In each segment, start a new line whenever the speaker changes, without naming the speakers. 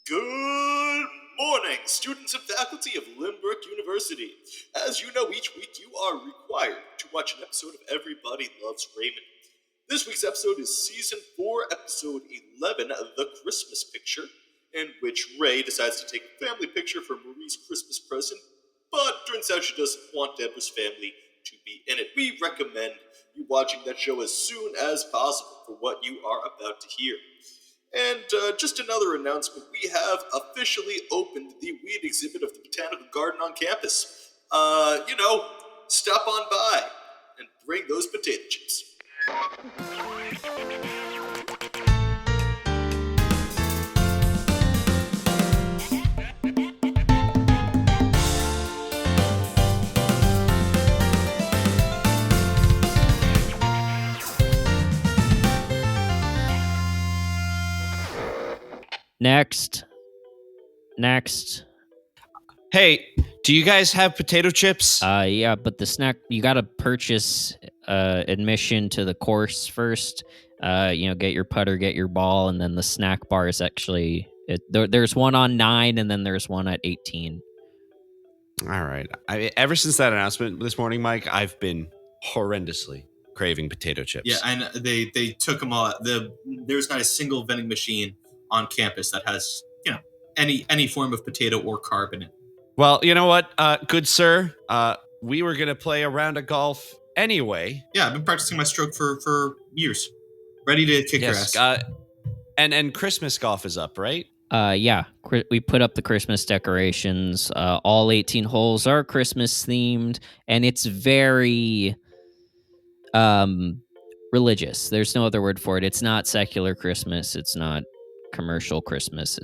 Good morning, students and faculty of Lynbrook University. As you know, each week you are required to watch an episode of Everybody Loves Raymond. This week's episode is Season 4, Episode 11, The Christmas Picture, in which Ray decides to take a family picture for Marie's Christmas present, but turns out she doesn't want Deborah's family to be in it. We recommend you watching that show as soon as possible for what you are about to hear. And just another announcement, we have officially opened the weed exhibit of the Botanical Garden on campus. Stop on by and bring those potato chips.
Next.
Hey, do you guys have potato chips?
Yeah, but the snack, you gotta purchase admission to the course first. Get your putter, get your ball, and then the snack bar is actually there's one on 9 and then there's one at 18.
All right. Ever since that announcement this morning, Mike, I've been horrendously craving potato chips.
Yeah, and they took them all. There's not a single vending machine on campus that has any form of potato or carb in it.
Well, you know what, good sir, we were gonna play a round of golf anyway.
Yeah, I've been practicing my stroke for years. Ready to kick your ass.
And Christmas golf is up, right?
Yeah, we put up the Christmas decorations. All 18 holes are Christmas themed, and it's very religious. There's no other word for it. It's not secular Christmas. It's not commercial Christmas.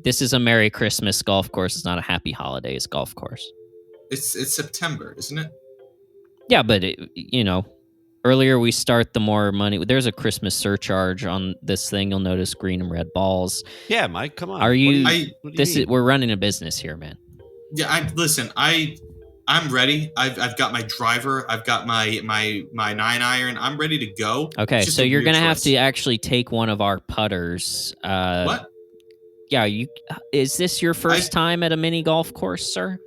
This is a Merry Christmas golf course. It's not a Happy Holidays golf course.
It's September, isn't it?
Yeah, but earlier we start, the more money. There's a Christmas surcharge on this thing. You'll notice green and red balls.
Yeah, Mike, come on.
Are you?
What do you mean?
We're running a business here, man.
Yeah, I'm ready. I've got my driver. I've got my 9-iron. I'm ready to go.
Okay, so you're gonna have to actually take one of our putters.
What?
Yeah, is this your first time at a mini golf course, sir?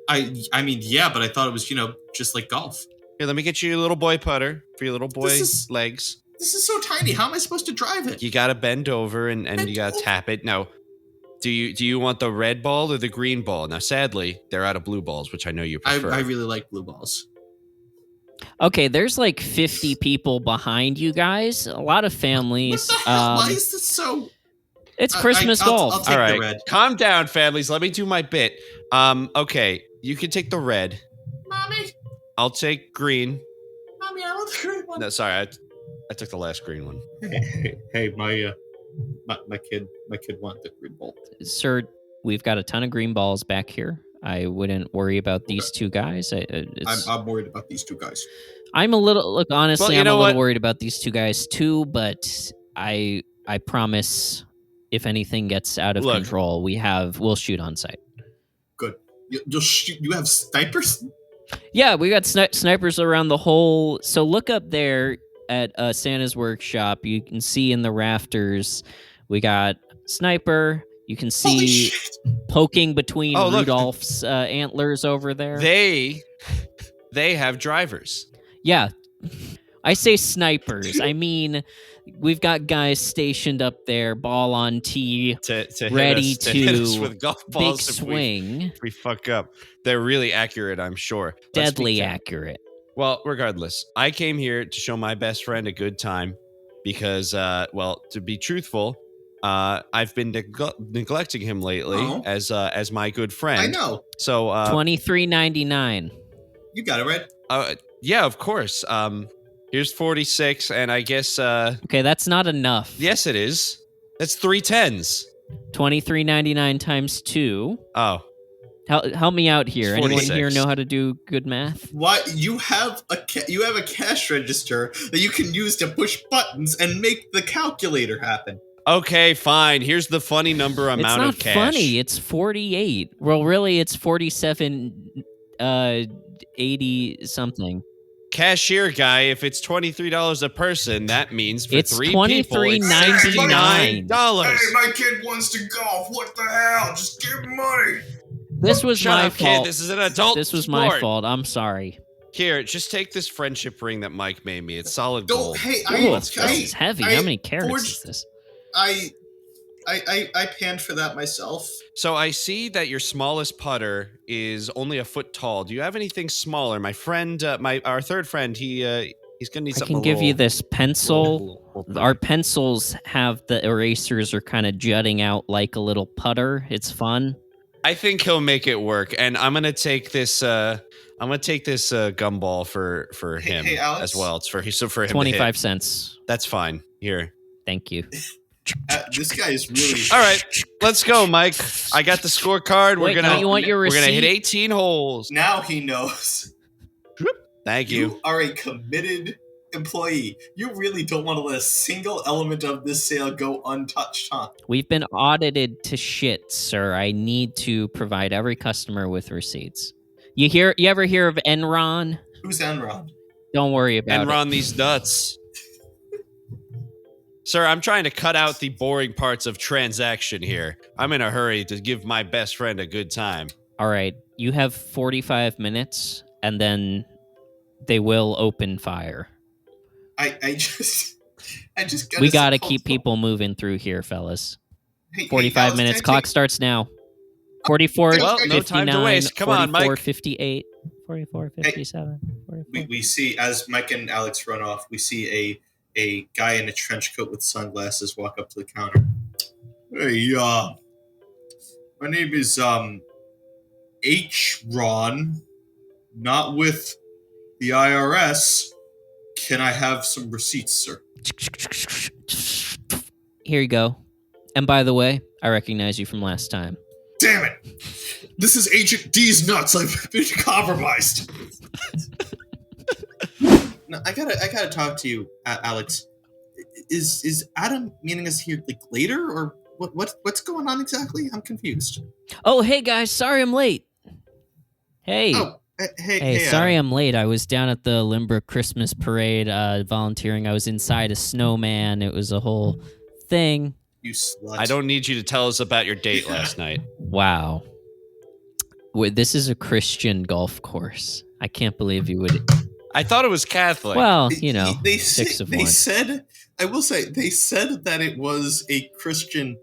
I mean, yeah, but I thought it was, just like golf.
Here, let me get you a little boy putter for your little boy legs.
This is so tiny. How am I supposed to drive it?
You gotta bend over and you gotta tap it. Now, do you want the red ball or the green ball? Now, sadly, they're out of blue balls, which I know you prefer.
I really like blue balls.
Okay, there's like 50 people behind you guys. A lot of families.
What the hell? Why is this so...
It's Christmas golf.
I'll take
All right,
the red.
Calm down, families. Let me do my bit. Okay, you can take the red.
Mommy,
I'll take green.
I want the green one.
No, sorry, I took the last green one.
Hey, my kid wanted the green ball.
Sir, we've got a ton of green balls back here. I wouldn't worry about these two guys.
I'm worried about these two guys.
I'm a little honestly,
Well,
I'm a little worried about these two guys too, but I promise if anything gets out of control, we'll shoot on sight.
Good. You'll shoot. You have snipers?
Yeah, we got snipers around the whole. So look up there at Santa's workshop. You can see in the rafters, we got sniper. You can see poking between Rudolph's antlers over there.
They have drivers.
Yeah, I say snipers. I mean, we've got guys stationed up there, ball on tee, ready to
hit us with golf balls
big swing.
If we fuck up. They're really accurate, I'm sure.
Deadly accurate.
Well, regardless, I came here to show my best friend a good time because, to be truthful, I've been neglecting him lately as my good friend.
I know.
So
$23.99.
You got it right.
Yeah, of course. Here's 46, and I guess.
Okay, that's not enough.
Yes, it is. That's 3 10s.
$23.99 times 2.
Oh.
Help me out here.
46.
Anyone here know how to do good math?
Why you have a cash register that you can use to push buttons and make the calculator happen.
Okay, fine. Here's the funny number amount of cash.
It's not funny. It's 48. Well, really, it's 47. 80 something.
cashier guy, if it's $23 a person, that means for
It's
3 people, it's
$23.99.
$69.
Hey, my kid wants to golf. What the hell? Just give him money.
This was
Shut
my
up,
fault.
kid. This is an adult
This was
sport.
my fault. I'm sorry.
Here, just take this friendship ring that Mike made me. It's solid
Don't.
gold.
Hey,
Ooh, this is heavy. How many carats
forged-
is this?
I panned for that myself.
So I see that your smallest putter is only a foot tall. Do you have anything smaller? My friend, our third friend, he's gonna need
I
something.
can give you this
little
pencil. Our pencils have the erasers are kind of jutting out like a little putter. It's fun.
I think he'll make it work, and I'm gonna take this. Gumball for him
hey, Alex?
as well. It's for him. To
25
hit.
cents.
That's fine. Here.
Thank you.
This guy is really.
All right, let's go, Mike. I got the scorecard.
Wait,
We're gonna.
don't you want your
We're gonna hit
receipt?
18 holes.
Now he knows.
Thank you.
You are a committed employee. You really don't want to let a single element of this sale go untouched, huh?
We've been audited to shit, sir. I need to provide every customer with receipts. You ever hear of Enron?
Who's Enron?
Don't worry about
And
it.
run these nuts. Sir, I'm trying to cut out the boring parts of transaction here. I'm in a hurry to give my best friend a good time.
All right, you have 45 minutes, and then they will open fire.
I just
We gotta keep people moving through here, fellas. 45 minutes. Clock starts now. 44,
Well, no
59,
time to waste. Come on,
44,
Mike.
58, 44, 57, 44.
We see, as Mike and Alex run off, we see a guy in a trench coat with sunglasses walk up to the counter. Hey, my name is H. Ron, not with the IRS. Can I have some receipts, sir?
Here you go. And by the way, I recognize you from last time.
Damn it! This is Agent D's nuts. I've been compromised.
No, I gotta talk to you, Alex. Is Adam meeting us here like later, or what's going on exactly? I'm confused.
Oh, hey guys, sorry I'm late. Hey.
Oh, hey,
sorry
Adam.
I'm late. I was down at the Limburg Christmas parade volunteering. I was inside a snowman. It was a whole thing.
You slut.
I don't need you to tell us about your date last night.
Wow. Wait, this is a Christian golf course. I can't believe you would.
I thought it was Catholic.
Well, you know,
they
6 of
they
1.
said. I will say they said that it was a Christian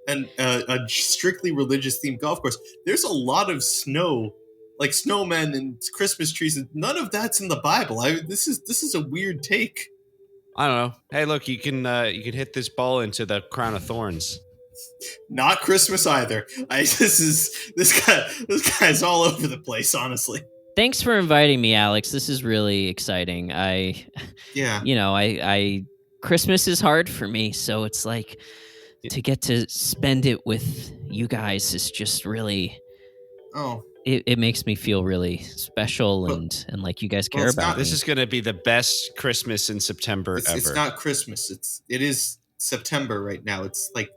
and a strictly religious themed golf course. There's a lot of snow, like snowmen and Christmas trees, and none of that's in the Bible. This is a weird take.
I don't know. Hey, look, you can hit this ball into the crown of thorns.
Not Christmas either. This guy's all over the place. Honestly.
Thanks for inviting me, Alex. This is really exciting.
Yeah.
You know, I Christmas is hard for me, so it's like to get to spend it with you guys is just really.
Oh.
It makes me feel really special and like you guys care
it's
about
not-
me.
This is going to be the best Christmas in September ever.
It's not Christmas. It is September right now. It's like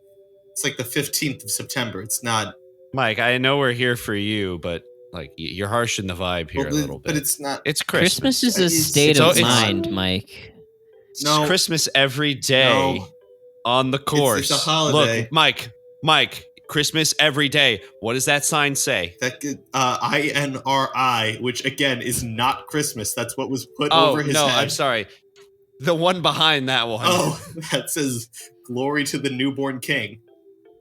the 15th of September. It's not.
Mike, I know we're here for you, but like you're harshing the vibe here a little bit.
But it's not.
It's Christmas.
Christmas is a
It's-
state
so
of
it's-
mind, Mike.
It's
No.
Christmas every day
No.
on the course.
It's a holiday.
Look, Mike, Christmas every day. What does that sign say?
That INRI, which again is not Christmas. That's what was put over his
no,
head.
I'm sorry. The one behind that one.
Oh, that says "Glory to the newborn King."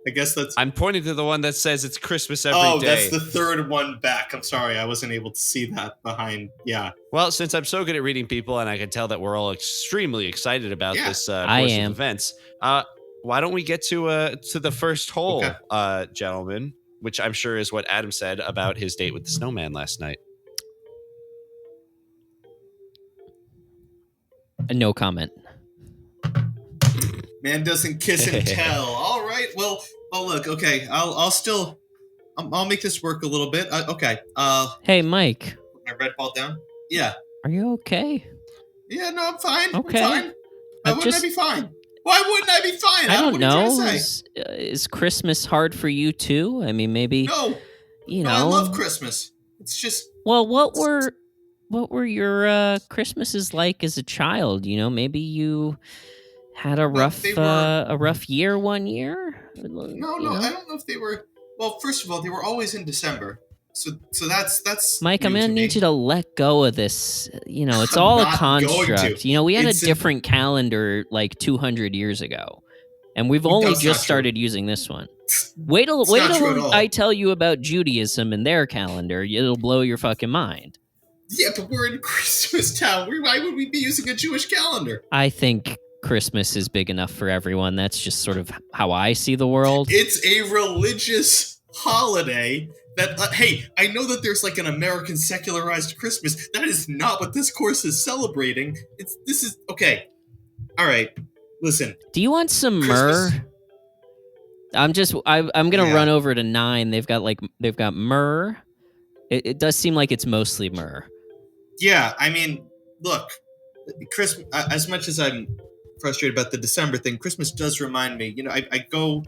I guess that's.
I'm pointing to the one that says it's Christmas every day.
Oh, that's the third one back. I'm sorry, I wasn't able to see that behind. Yeah,
Well, since I'm so good at reading people, and I can tell that we're all extremely excited about
Yeah.
this
I
course
am.
of events, why don't we get to the first hole,
Okay.
gentlemen? Which I'm sure is what Adam said about his date with the snowman last night.
No comment.
man doesn't kiss and tell. All right, well, look, okay, I'll make this work a little bit. Okay,
Hey, Mike,
put my red ball down. Yeah,
are you okay?
yeah, no, I'm fine.
Okay.
I'm fine. Why
I'm
wouldn't I be fine? Why wouldn't I be fine?
I
Adam?
don't
What are you
know.
trying to say?
Is Christmas hard for you too? I mean, maybe
No,
you
no,
know.
I love Christmas. It's just
Well, what were what were your Christmases like as a child? You know, maybe you had a
Well,
rough
they were
a rough year one year.
no,
You
no.
know,
I don't know if they were. Well, first of all, they were always in December, so that's
Mike, I'm
new
gonna
to
need you
me.
to let go of this. You know, it's
I'm
all a
not going to.
construct. You know, we had a
It's in.
different calendar like 200 years ago, and we've
No,
only
it's not
just
true.
started using this one.
It's
Wait till
not true at all.
I tell you about Judaism and their calendar. It'll blow your fucking mind.
Yeah, but we're in Christmas town. Why would we be using a Jewish calendar?
I think Christmas is big enough for everyone. That's just sort of how I see the world.
It's a religious holiday that, hey, I know that there's like an American secularized Christmas. That is not what this course is celebrating. This is, okay. All right, listen.
Do you want some
Christmas-
myrrh? I'm gonna
Yeah.
run over to 9. They've got myrrh. It does seem like it's mostly myrrh.
Yeah, I mean, look, Christmas. As much as I'm frustrated about the December thing, Christmas does remind me. You know, I go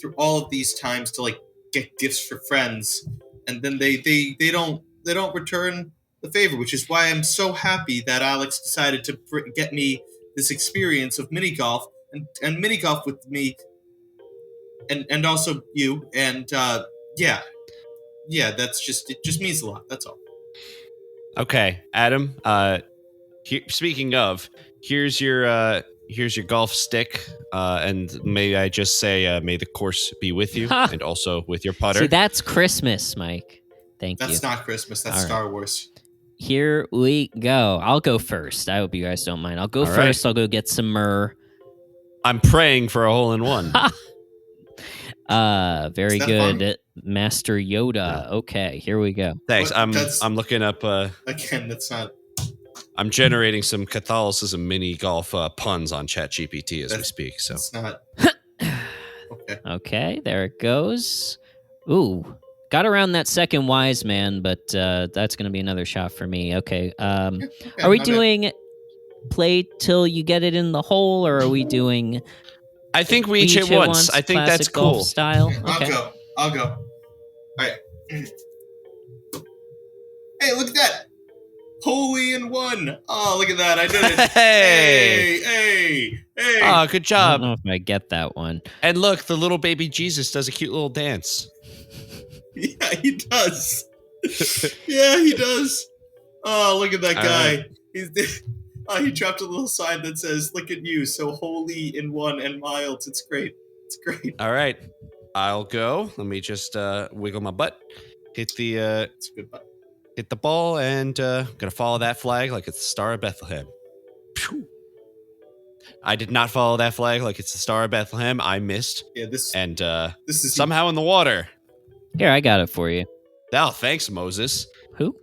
through all of these times to like get gifts for friends, and then they don't return the favor, which is why I'm so happy that Alex decided to get me this experience of mini golf and mini golf with me, and also you, and yeah, that's just, it just means a lot. That's all.
Okay, Adam. Speaking of, here's your golf stick, and may I just say, may the course be with you, and also with your putter.
See, that's Christmas, Mike. Thank you.
That's not Christmas. That's
All right.
Star Wars.
Here we go. I'll go first. I hope you guys don't mind. I'll go
All
first.
right.
I'll go get some myrrh.
I'm praying for a hole in one.
Very
Is that
good,
fun?
Master Yoda. Okay, here we go.
Thanks.
What?
I'm looking up.
Again, that's not.
I'm generating some Catholicism mini golf puns on ChatGPT as we speak. So
It's not. Okay.
Okay, there it goes. Ooh, got around that second wise man, but that's gonna be another shot for me. Okay.
Okay,
Are we
my bad.
doing play till you get it in the hole, or are we doing
I think we each hit once. I think that's
classic golf
cool.
style?
Okay,
Okay.
I'll go. All right. Hey, look at that! Holy in one. Oh, look at that! I did it.
Hey!
Hey!
Oh, good
I
job.
don't know if I get that one.
And look, the little baby Jesus does a cute little dance.
Yeah, he does. Yeah, he does. Oh, look at that
All
guy.
right.
He dropped a little sign that says, "Look at you, so holy in one and mild." It's great. It's great.
All right. I'll go. Let me just wiggle my butt. Hit the
It's a good.
hit the ball, and gonna follow that flag like it's the Star of Bethlehem. Phew. I did not follow that flag like it's the Star of Bethlehem. I missed,
Yeah, this
and
this is
somehow in the water.
Here, I got it for you.
Oh, thanks, Moses.
Who?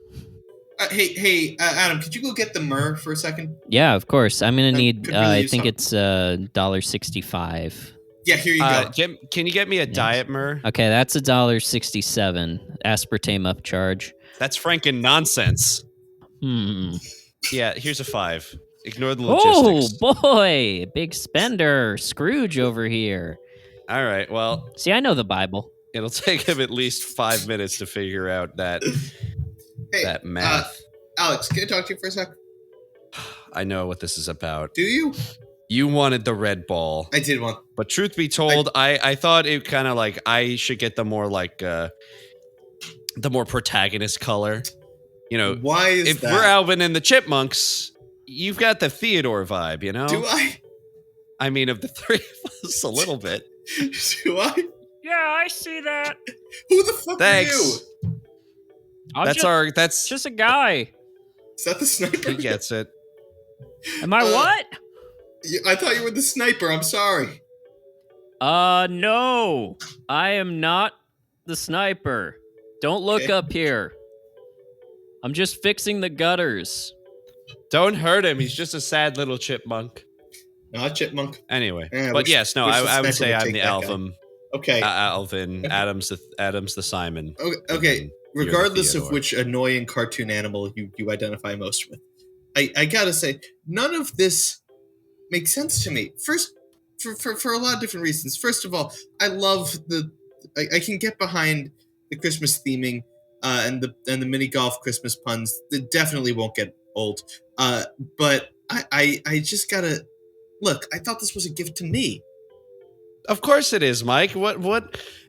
Hey, Adam, could you go get the myrrh for a second?
Yeah, of course. I'm gonna need.
could really
I
use
think
some.
it's $1.65.
Yeah, here you go.
Can you get me a
Yes.
diet myrrh?
Okay, that's $1.67. Aspartame upcharge.
That's franken nonsense.
Hmm.
Yeah, here's a 5. Ignore the
Oh
logistics.
boy, big spender, Scrooge over here.
All right, well,
See, I know the Bible.
it'll take him at least 5 minutes to figure out that
Hey,
that math.
Alex, can I talk to you for a sec?
I know what this is about.
Do you?
You wanted the red ball,
I did want.
but truth be told, I thought it kind of like I should get the more like the more protagonist color. You know,
Why is
if
that?
we're Alvin and the Chipmunks, you've got the Theodore vibe, you know?
Do I?
I mean, of the three of us, a little bit.
Do I?
Yeah, I see that.
Who the fuck
Thanks.
are you?
That's
just a guy.
Is that the sniper?
he gets it.
Am I what?
I thought you were the sniper. I'm sorry.
No. I am not the sniper. Don't look
Okay.
up here. I'm just fixing the gutters.
Don't hurt him. He's just a sad little chipmunk.
Not chipmunk.
Anyway,
Yeah,
but
wish-
yes, no,
wish the
I would
sniper
say
would
I'm
take
the
that guy.
Alvin.
Okay.
Alvin.
Okay.
Adam's the Simon.
Okay.
and you're the
Regardless of
Theodore.
which annoying cartoon animal you identify most with, I gotta say none of this makes sense to me. First, for a lot of different reasons. First of all, I love I can get behind the Christmas theming and the mini golf Christmas puns, they definitely won't get old. But I just gotta look. I thought this was a gift to me.
Of course it is, Mike.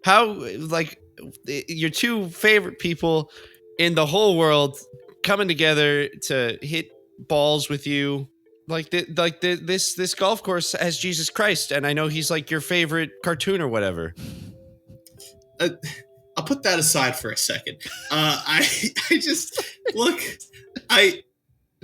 How, like, your two favorite people in the whole world coming together to hit balls with you. This golf course has Jesus Christ, and I know he's like your favorite cartoon or whatever.
I'll put that aside for a second. I just look.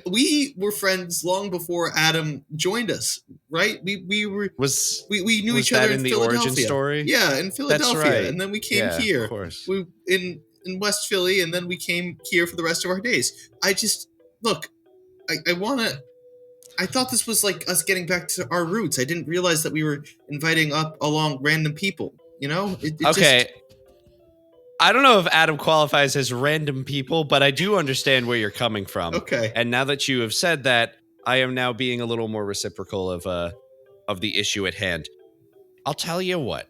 We were friends long before Adam joined us, right? We knew each other in
the
Philadelphia.
origin story?
Yeah, in Philadelphia,
That's right.
and then we came
Yeah,
here.
Of course.
We in West Philly, and then we came here for the rest of our days. I just look. I want to. I thought this was like us getting back to our roots. I didn't realize that we were inviting up along random people. You know?
Okay. I don't know if Adam qualifies as random people, but I do understand where you're coming from.
Okay.
And now that you have said that, I am now being a little more reciprocal of the issue at hand. I'll tell you what.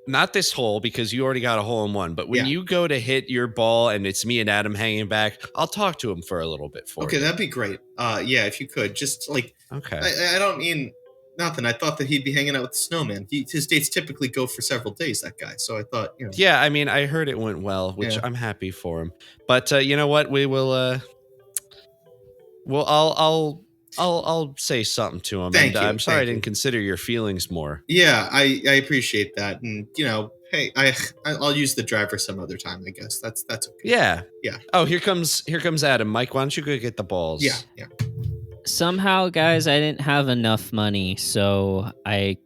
Not this hole, because you already got a hole in one, but when you go to hit your ball and it's me and Adam hanging back, I'll talk to him for a little bit for you.
Okay, that'd be great. Yeah, if you could. Just like,
okay.
I don't mean nothing. I thought that he'd be hanging out with the snowman. His dates typically go for several days, that guy. So I thought, you know.
Yeah, I mean, I heard it went well, which I'm happy for him. But you know what? We will I'll say something to him.
Thank you.
I'm sorry I didn't consider your feelings more.
Yeah, I appreciate that. And, you know, hey, I'll use the driver some other time, I guess. That's okay.
Yeah.
Yeah.
Oh, here comes Adam. Mike, why don't you go get the balls?
Yeah.
Somehow, guys, I didn't have enough money, so I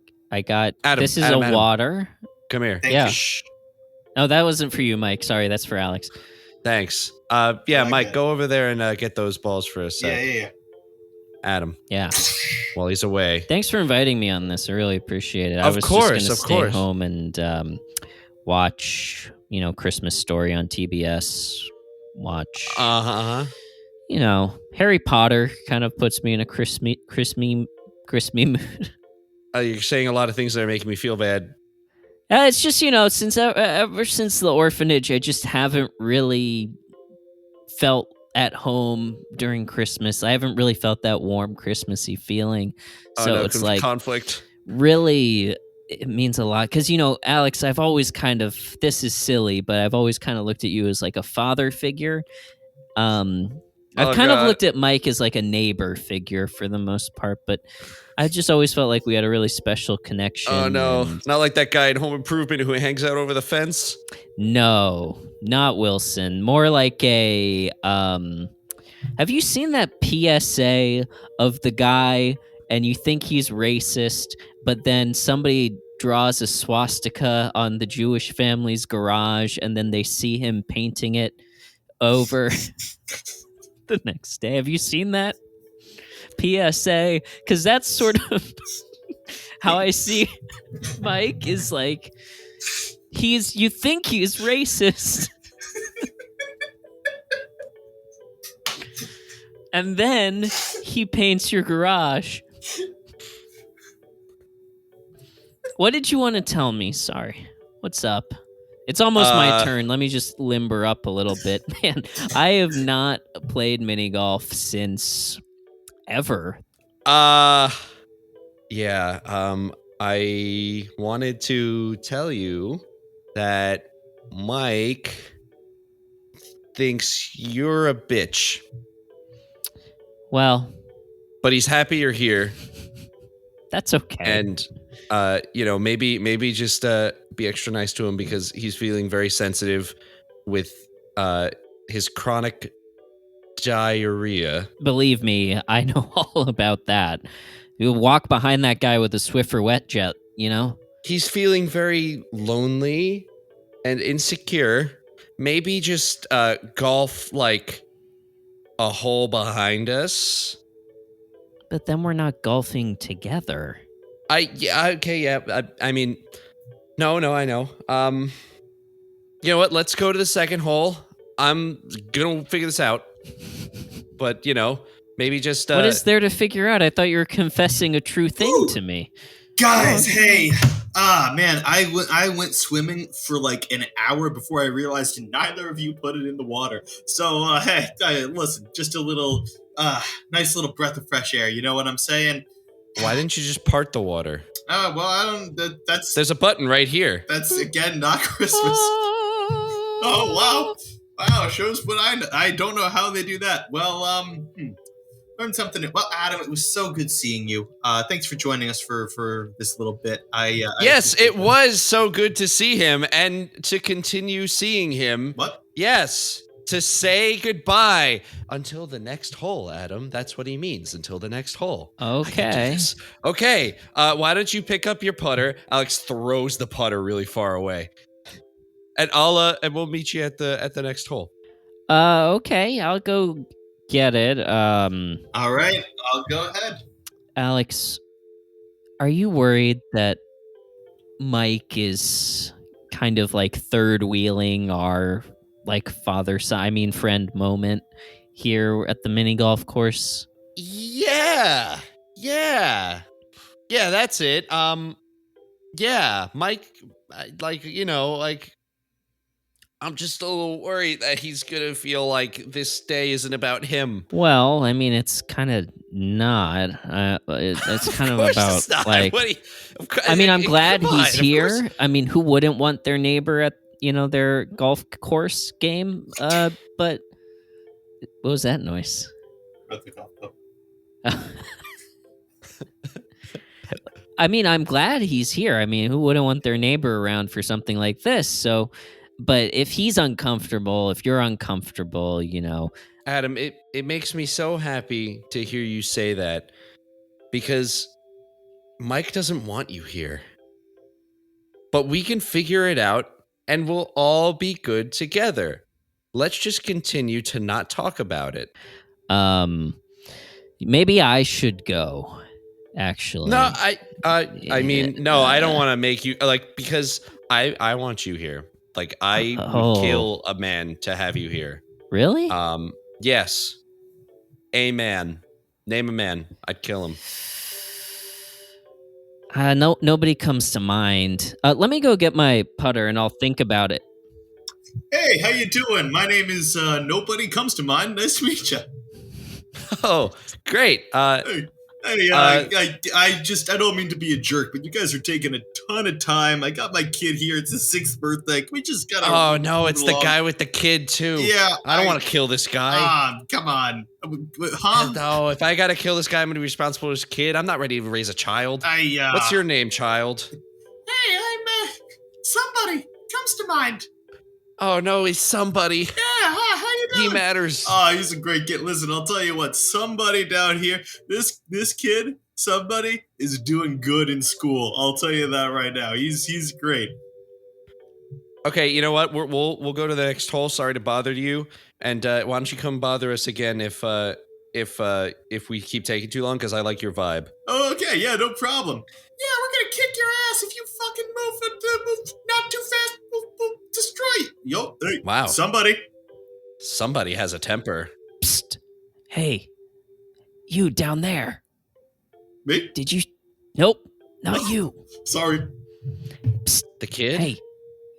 got
Adam,
this is
Adam,
a
Adam.
water.
Come here.
Yeah.
Shh.
No, that wasn't for you, Mike. Sorry, that's for Alex.
Thanks. Mike, go over there and get those balls for a sec.
Yeah.
Adam.
Yeah.
While he's away.
Thanks for inviting me on this. I really appreciate it.
Of
I was
course,
just going to stay home and watch, Christmas Story on TBS. Watch. Harry Potter kind of puts me in a crispy mood.
You're saying a lot of things that are making me feel bad.
It's just, since ever since the orphanage, I just haven't really felt at home during Christmas. I haven't really felt that warm Christmassy feeling. So it's like
conflict.
Really, it means a lot. Because, Alex, I've always this is silly, but I've always kind of looked at you as like a father figure. I've kind of looked at Mike as like a neighbor figure for the most part, but I just always felt like we had a really special connection.
Oh, no. Not like that guy in Home Improvement who hangs out over the fence?
No, not Wilson. More like a... have you seen that PSA of the guy and you think he's racist, but then somebody draws a swastika on the Jewish family's garage and then they see him painting it over... the next day? Have you seen that PSA? Because that's sort of how I see Mike is like you think he's racist and then he paints your garage. What did you want to tell me? Sorry, what's up? It's almost my turn. Let me just limber up a little bit. Man, I have not played mini golf since ever.
I wanted to tell you that Mike thinks you're a bitch.
Well,
but he's happy you're here.
That's okay.
And maybe just be extra nice to him because he's feeling very sensitive with his chronic diarrhea.
Believe me, I know all about that. You walk behind that guy with a Swiffer wet jet,
He's feeling very lonely and insecure. Maybe just golf like a hole behind us.
But then we're not golfing together.
I mean, no, I know. You know what? Let's go to the second hole. I'm gonna figure this out. But maybe just.
What is there to figure out? I thought you were confessing a true thing to me.
Guys, hey,
Man, I went swimming for like an hour before I realized neither of you put it in the water. So, hey, listen, just a little, nice little breath of fresh air. You know what I'm saying?
Why didn't you just part the water?
Well, I don't. That's
There's a button right here.
That's again not Christmas. Oh wow! Shows what I don't know how they do that. Well, learned something new. Well, Adam, it was so good seeing you. Thanks for joining us for this little bit.
Yes, it was so good to see him and to continue seeing him.
What?
Yes, to say goodbye until the next hole, Adam. That's what he means, until the next hole.
Okay.
Okay, why don't you pick up your putter? Alex throws the putter really far away. And and we'll meet you at the next hole.
Okay, I'll go get it.
All right, I'll go ahead.
Alex, are you worried that Mike is kind of like third wheeling our like friend moment here at the mini golf course?
Yeah, that's it. Yeah, Mike, I'm just a little worried that he's gonna feel like this day isn't about him.
Well, I mean, it's kind of not. It's kind of about
It's not.
like. I mean, I'm glad he's here. I mean, who wouldn't want their neighbor at their golf course game? But what was that noise? I mean, I'm glad he's here. I mean, who wouldn't want their neighbor around for something like this? So, but if he's uncomfortable, if you're uncomfortable,
Adam, it makes me so happy to hear you say that, because Mike doesn't want you here. But we can figure it out and we'll all be good together. Let's just continue to not talk about it.
Maybe I should go. Actually,
no, I mean, no, I don't want to make you because I want you here. Like, I would kill a man to have you here.
Really?
Yes. A man. Name a man. I'd kill him.
No, nobody comes to mind. Let me go get my putter and I'll think about it.
Hey, how you doing? My name is Nobody Comes to Mind. Nice to meet you.
Oh, great.
I don't mean to be a jerk, but you guys are taking a ton of time. I got my kid here. It's his 6th birthday. Can we just gotta...
Oh, no, it's the guy with the kid, too.
Yeah.
I don't want to kill this guy.
Come on. Huh?
No, if I gotta kill this guy, I'm gonna be responsible for his kid. I'm not ready to raise a child. What's your name, child?
Hey, I'm, Somebody Comes to Mind.
Oh, no, he's somebody.
Yeah, how you doing?
He matters.
Oh, he's a great kid. Listen, I'll tell you what. Somebody down here, this kid, somebody is doing good in school. I'll tell you that right now. He's great.
Okay, you know what? We'll go to the next hole. Sorry to bother you. And why don't you come bother us again if we keep taking too long? Because I like your vibe.
Oh, okay, yeah, no problem. Yeah, we're gonna kick your ass if you fucking move not too fast. We'll destroy you. Yo, hey,
wow.
Somebody
has a temper.
Psst. Hey, you down there.
Me?
Did you? Nope, not you.
Sorry.
Psst.
The kid?
Hey,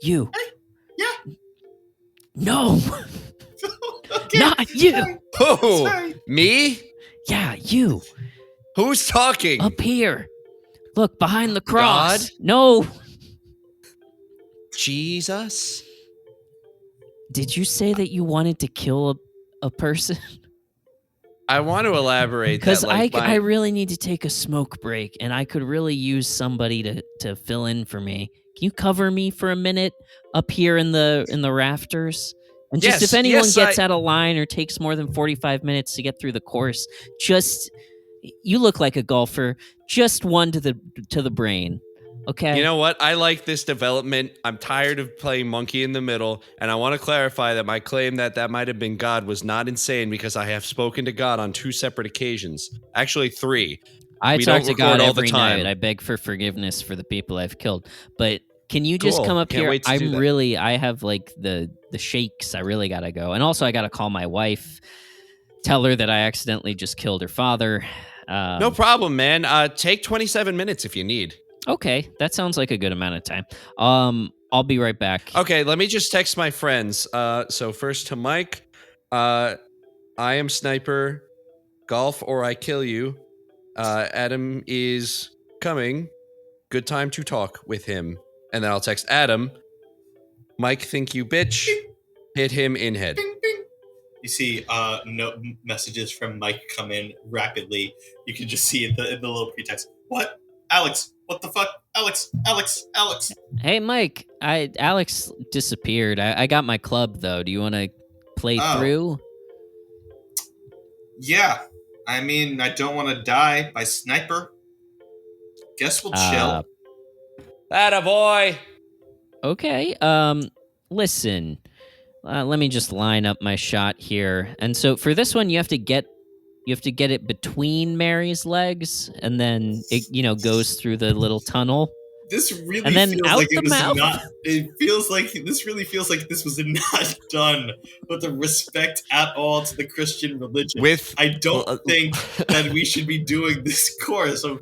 you.
Hey, yeah.
No.
Okay.
Not you.
Sorry.
Oh,
Sorry.
me?
Yeah, you.
Who's talking?
Up here. Look, behind the cross.
God?
No.
Jesus?
Did you say that you wanted to kill a person?
I want to elaborate.
Because I really need to take a smoke break, and I could really use somebody to fill in for me. Can you cover me for a minute up here in the rafters? And just if anyone gets out of line or takes more than 45 minutes to get through the course, you look like a golfer. Just one to the brain. Okay.
You know what? I like this development. I'm tired of playing monkey in the middle, and I want to clarify that my claim that might have been God was not insane, because I have spoken to God on 2 separate occasions. Actually, 3.
I talk to God
all the
every
time.
night. I beg for forgiveness for the people I've killed. But can you just come up
Can't
here?
wait to do that.
I have like the shakes. I really gotta go. And also I gotta call my wife, tell her that I accidentally just killed her father.
No problem, man. Take 27 minutes if you need.
Okay, that sounds like a good amount of time. I'll be right back.
Okay, let me just text my friends. So first to Mike, I am Sniper, golf or I kill you. Adam is coming. Good time to talk with him. And then I'll text Adam. Mike, think you bitch. Hit him in head.
Bing, bing. You see no messages from Mike come in rapidly. You can just see in the little pretext. What? Alex, what the fuck? Alex.
Hey, Mike. Alex disappeared. I got my club though. Do you want to play through?
Yeah. I mean, I don't want to die by Sniper. Guess we'll chill.
Atta boy.
Okay. Listen. Let me just line up my shot here. And so for this one, you have to get it between Mary's legs, and then it goes through the little tunnel.
This really
and then
feels
out
like
the
it was
mouth.
not. It feels like this really feels like this was not done with the respect at all to the Christian religion. I don't think that we should be doing this course. I'm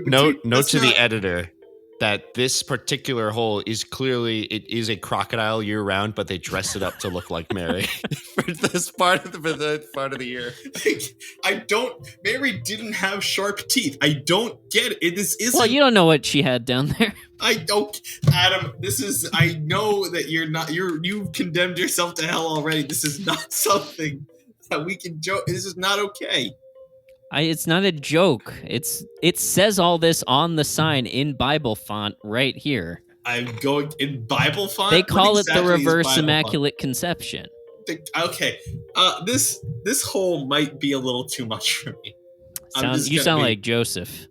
going
note to the editor that this particular hole is clearly it is a crocodile year round, but they dressed it up to look like Mary for this part of the year.
Mary didn't have sharp teeth. I don't get it. This isn't.
Well, you don't know what she had down there.
I don't, Adam. I know that you're not. You've condemned yourself to hell already. This is not something that we can joke. This is not okay.
It's not a joke. It says all this on the sign in Bible font right here.
I'm going in Bible font.
They call it the reverse immaculate conception.
Okay, this hole might be a little too much for me.
You sound like Joseph.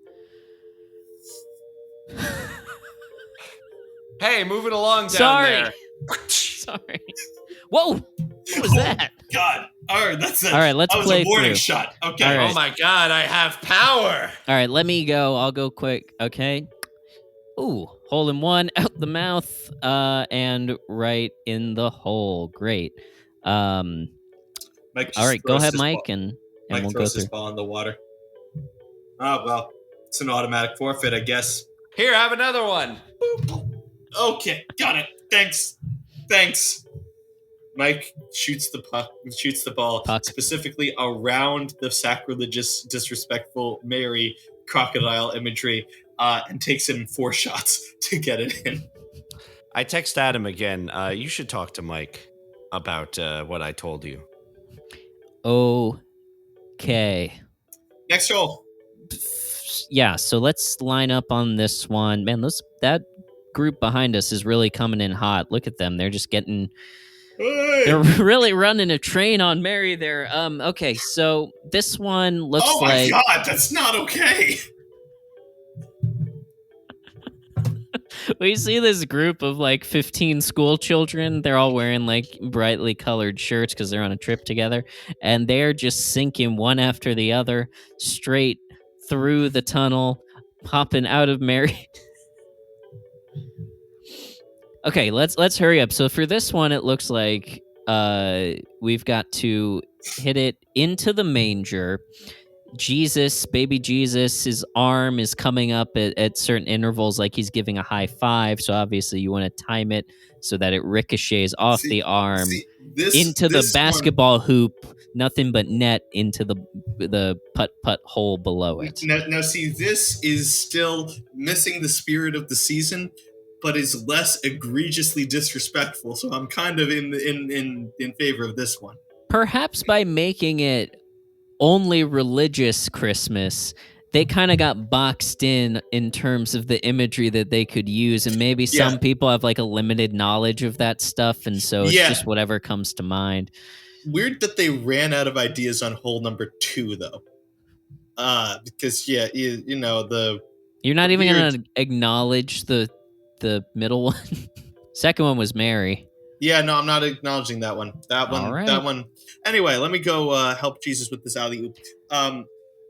Hey, moving along down there.
Sorry. Whoa! What was that?
God. All right, that's it.
All right, let's play through. That was a warning
shot. Okay.
Right.
Oh my God, I have power.
All right, let me go. I'll go quick. Okay. Ooh, hole in one, out the mouth, and right in the hole. Great. All right, go ahead, Mike, and
Mike
we'll
throws
go through.
His ball in the water. Oh well, it's an automatic forfeit, I guess.
Here, have another one.
Okay, got it. Thanks. Mike shoots the ball specifically around the sacrilegious, disrespectful Mary crocodile imagery, and takes it in 4 shots to get it in.
I text Adam again. You should talk to Mike about what I told you.
Okay.
Next roll.
Yeah, so let's line up on this one. Man, that group behind us is really coming in hot. Look at them. They're just getting...
Hey.
They're really running a train on Mary there. Okay, so this one looks like...
Oh my God, that's not okay!
We see this group of like 15 school children. They're all wearing like brightly colored shirts because they're on a trip together. And they're just sinking one after the other straight through the tunnel, popping out of Mary. Okay, let's hurry up. So for this one, it looks like we've got to hit it into the manger. Baby Jesus, his arm is coming up at certain intervals, like he's giving a high five. So obviously you want to time it so that it ricochets off the arm into the basketball hoop, nothing but net into the putt hole below it.
Now, see, this is still missing the spirit of the season, but is less egregiously disrespectful. So I'm kind of in favor of this one.
Perhaps by making it only religious Christmas, they kind of got boxed in terms of the imagery that they could use, and maybe some people have like a limited knowledge of that stuff, and so it's just whatever comes to mind.
Weird that they ran out of ideas on hole number 2, though. Because you're
not even gonna acknowledge the middle one. Second one was Mary.
Yeah, no, I'm not acknowledging that one. That one.
All right.
That one. Anyway, let me go help Jesus with this alley-oop.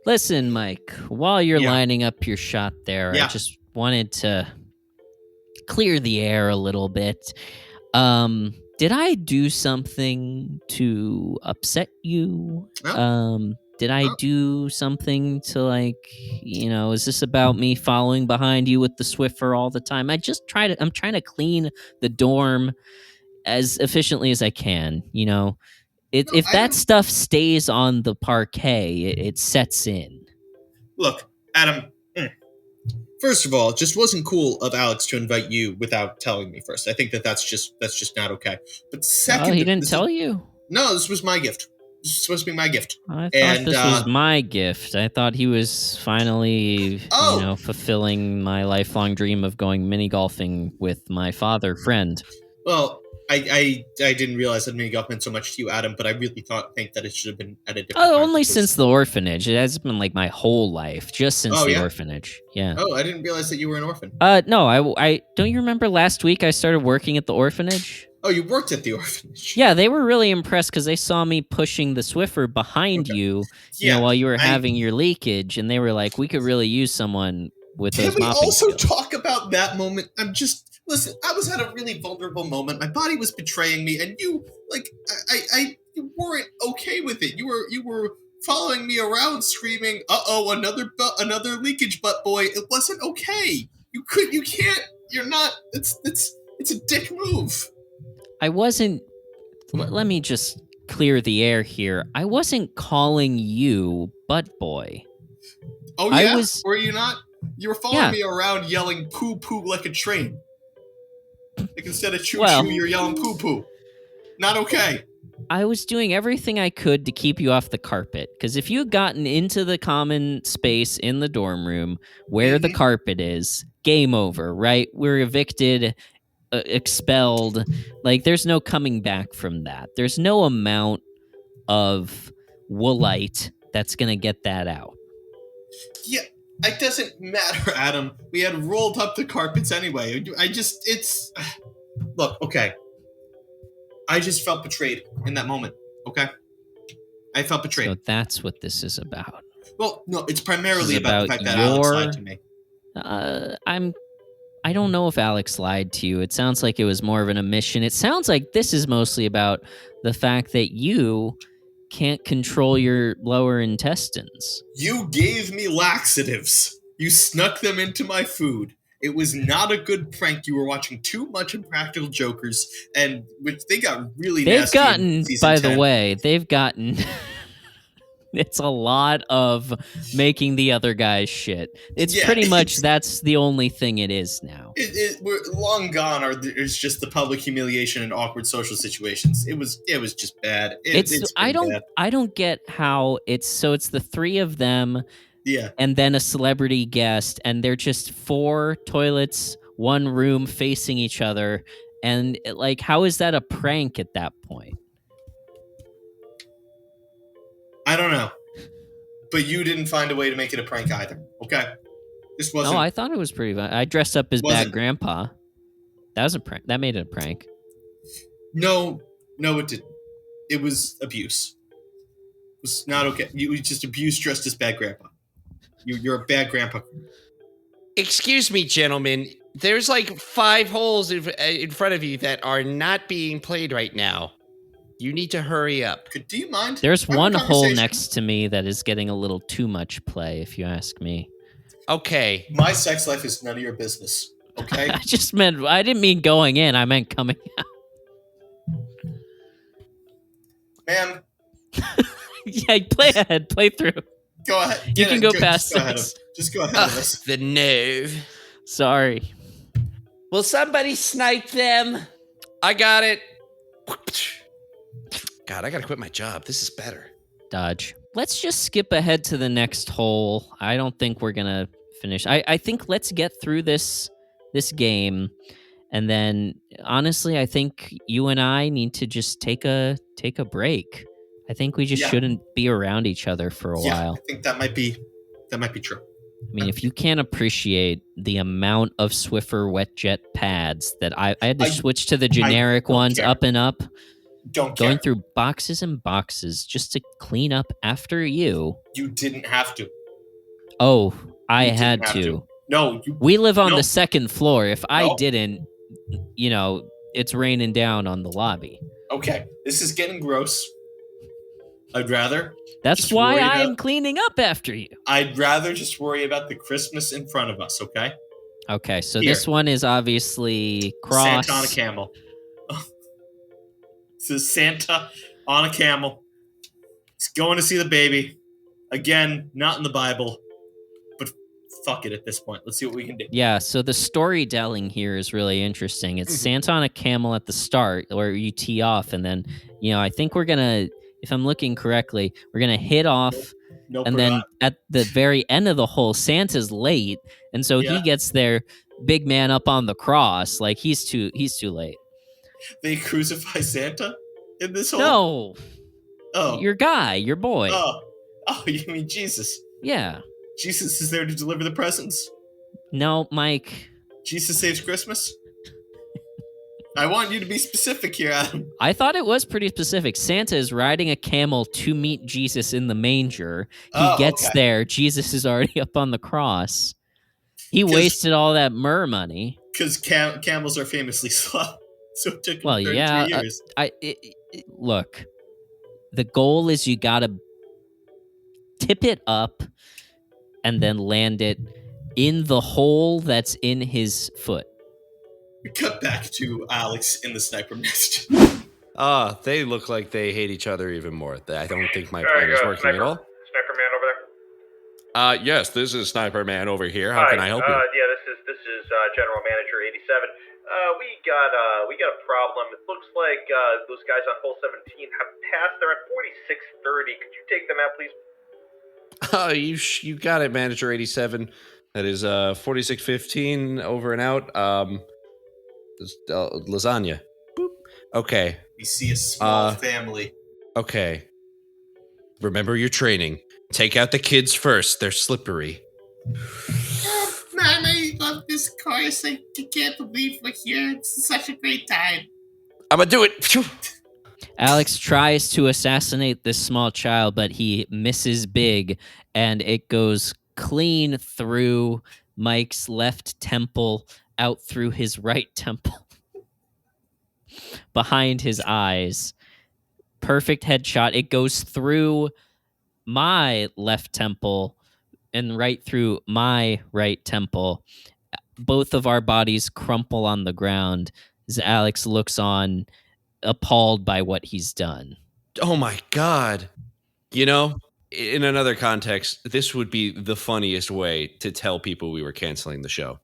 Listen, Mike, while you're lining up your shot there, I just wanted to clear the air a little bit. Did I do something to upset you?
No.
Did I do something to, like, is this about me following behind you with the Swiffer all the time? I'm trying to clean the dorm as efficiently as I can, If
I
that
don't.
stuff stays on the parquet, it sets in.
Look, Adam. First of all, it just wasn't cool of Alex to invite you without telling me first. I think that's just not okay. But second,
Oh, he didn't tell you?
No, this was my gift. This was supposed to be my gift.
I thought
And,
this was my gift. I thought he was finally,
Oh!
fulfilling my lifelong dream of going mini golfing with my father friend.
Well, I didn't realize that mini golf meant so much to you, Adam, but I really think that it should have been at a different time.
Only since the orphanage. It has been like my whole life, just since the orphanage. Yeah.
Oh, I didn't realize that you were an orphan.
No, I don't you remember last week I started working at the orphanage?
Oh, you worked at the orphanage.
Yeah, they were really impressed because they saw me pushing the Swiffer behind you, while you were having your leakage, and they were like, we could really use someone with those
mopping
mopping
skills. Can we also
skills.
talk about that moment? Listen, I was at a really vulnerable moment. My body was betraying me, and you, you weren't okay with it. You were following me around, screaming, "Uh-oh, another leakage butt boy." It wasn't okay. You can't. You're not. It's a dick move.
I wasn't. Let me just clear the air here. I wasn't calling you butt boy.
Oh yeah, were you not? You were following me around, yelling "poo poo" like a train. Like instead of choo choo, you're yelling poo poo. Not okay.
I was doing everything I could to keep you off the carpet, because if you had gotten into the common space in the dorm room where the carpet is, game over, right? We're evicted, expelled. Like, there's no coming back from that. There's no amount of woolite that's going to get that out.
Yeah, it doesn't matter, Adam. We had rolled up the carpets anyway. Look, okay. I just felt betrayed in that moment, okay? I felt betrayed.
So that's what this is about.
Well, no, it's primarily about the fact that Alex lied to me.
I don't know if Alex lied to you. It sounds like it was more of an omission. It sounds like this is mostly about the fact that you can't control your lower intestines.
You gave me laxatives. You snuck them into my food. It was not a good prank. You were watching too much Impractical Jokers, and which they got really nasty.
They've gotten. It's a lot of making the other guys shit. It's pretty much that's the only thing it is now.
We're long gone. It's just the public humiliation and awkward social situations. It was just bad.
I don't get how it's the three of them.
Yeah.
And then a celebrity guest, and they're just 4 toilets, 1 room facing each other. And how is that a prank at that point?
I don't know. But you didn't find a way to make it a prank either. Okay? This wasn't.
No, I thought it was pretty fun. I dressed up as Bad Grandpa. That was a prank. That made it a prank.
No, it didn't. It was abuse. It was not okay. You just abused dressed as Bad Grandpa. You're a bad grandpa.
Excuse me, gentlemen. There's 5 holes in front of you that are not being played right now. You need to hurry up.
Do you mind?
There's one hole next to me that is getting a little too much play, if you ask me.
Okay.
My sex life is none of your business. Okay?
I didn't mean going in. I meant coming out.
Ma'am.
Yeah, play ahead. Play through.
Go ahead.
You can go past this.
Just go ahead of this.
The nerve.
Sorry.
Will somebody snipe them? I got it. God, I gotta quit my job. This is better.
Dodge. Let's just skip ahead to the next hole. I don't think we're gonna finish. I think let's get through this game, and then honestly, I think you and I need to just take a break. I think we just shouldn't be around each other for a while.
I think that might be true.
I mean, if you can't appreciate the amount of Swiffer wet jet pads that I had to switch to the generic ones,
care.
Up and Up.
Don't care.
Going through boxes and boxes just to clean up after you.
You didn't have to.
Oh, I had to.
No,
we live on the 2nd floor. If I didn't, it's raining down on the lobby.
Okay, this is getting gross. I'd rather.
That's
Just
why
worry
I'm
about-
cleaning up after you.
I'd rather just worry about the Christmas in front of us, okay?
Okay, so
Here.
this one is obviously cross.
Santa on a camel. This is Santa on a camel. He's going to see the baby. Again, not in the Bible, but fuck it at this point. Let's see what we can do.
Yeah, so the storytelling here is really interesting. It's Santa on a camel at the start, where you tee off, and then, I think we're gonna, if I'm looking correctly, we're gonna hit off,
Nope,
and
we're
then
not.
at the very end of the hole, Santa's late, and so he
Yeah.
gets there, big man up on the cross, like he's too late.
They crucify Santa in this hole?
No,
Oh.
your guy, your boy.
Oh, you mean Jesus?
Yeah.
Jesus is there to deliver the presents.
No, Mike.
Jesus saves Christmas. I want you to be specific here, Adam.
I thought it was pretty specific. Santa is riding a camel to meet Jesus in the manger. He gets there. Jesus is already up on the cross. He wasted all that myrrh money.
Because camels are famously slow. So it took him 33 years.
Look, the goal is you got to tip it up and then land it in the hole that's in his foot.
We cut back to Alex in the sniper nest.
They look like they hate each other even more. I don't think my plan is working at all.
Sniper man over there.
Yes, this is Sniper Man over here. How can I help you?
Yeah, this is General Manager 87. We got a problem. It looks like those guys on hole 17 have passed. They're at 4630. Could you take them out, please?
You got it, Manager 87. That is 4615 over and out. Lasagna. Boop. Okay.
We see a small family.
Okay. Remember your training. Take out the kids first. They're slippery.
Man, I love this course. I can't believe we're here. It's such a great time.
I'm gonna do it. Phew.
Alex tries to assassinate this small child, but he misses big, and it goes clean through Mike's left temple, out through his right temple, behind his eyes. Perfect headshot. It goes through my left temple and right through my right temple. Both of our bodies crumple on the ground as Alex looks on, appalled by what he's done.
Oh my God. You know, in another context, this would be the funniest way to tell people we were canceling the show.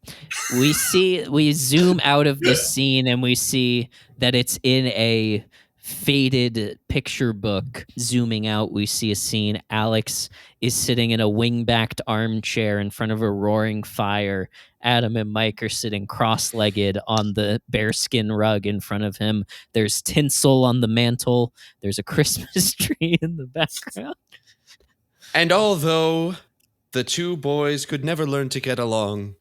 We zoom out of this scene and we see that it's in a faded picture book. Zooming out, we see a scene. Alex is sitting in a wing-backed armchair in front of a roaring fire. Adam and Mike are sitting cross-legged on the bearskin rug in front of him. There's tinsel on the mantle. There's a Christmas tree in the background.
And although the two boys could never learn to get along,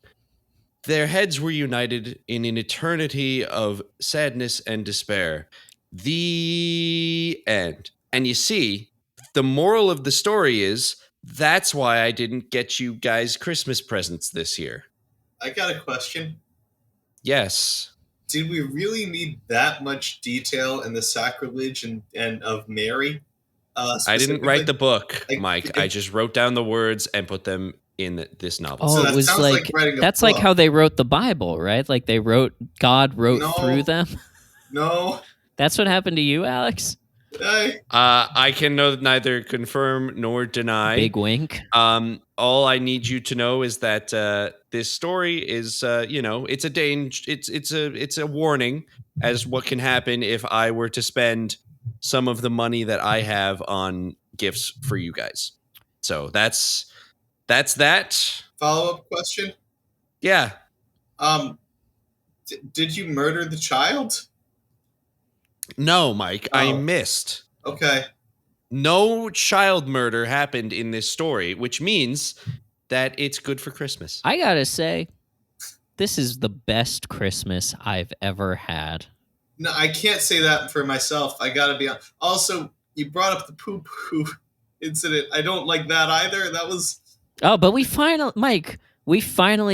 their heads were united in an eternity of sadness and despair. The end. And you see, the moral of the story is that's why I didn't get you guys Christmas presents this year.
I got a question.
Yes.
Did we really need that much detail in the sacrilege and of Mary?
I didn't write the book, Mike. I
it-
just wrote down the words and put them in this novel.
Oh,
So
it
that
was
sounds
like,
like writing a
that's like
book.
how they wrote the Bible, right? Like God wrote
No.
through them.
No.
That's what happened to you, Alex?
I can neither confirm nor deny.
Big wink.
All I need you to know is that this story is, it's a danger. It's a warning as what can happen if I were to spend some of the money that I have on gifts for you guys. So that's that.
Follow-up question.
Yeah.
Did you murder the child?
No, Mike, I
Oh.
missed.
Okay.
No child murder happened in this story, which means that it's good for Christmas.
I gotta say, this is the best Christmas I've ever had.
No, I can't say that for myself. I gotta be honest. Also, you brought up the poo-poo incident. I don't like that either. That was...
Oh, but we finally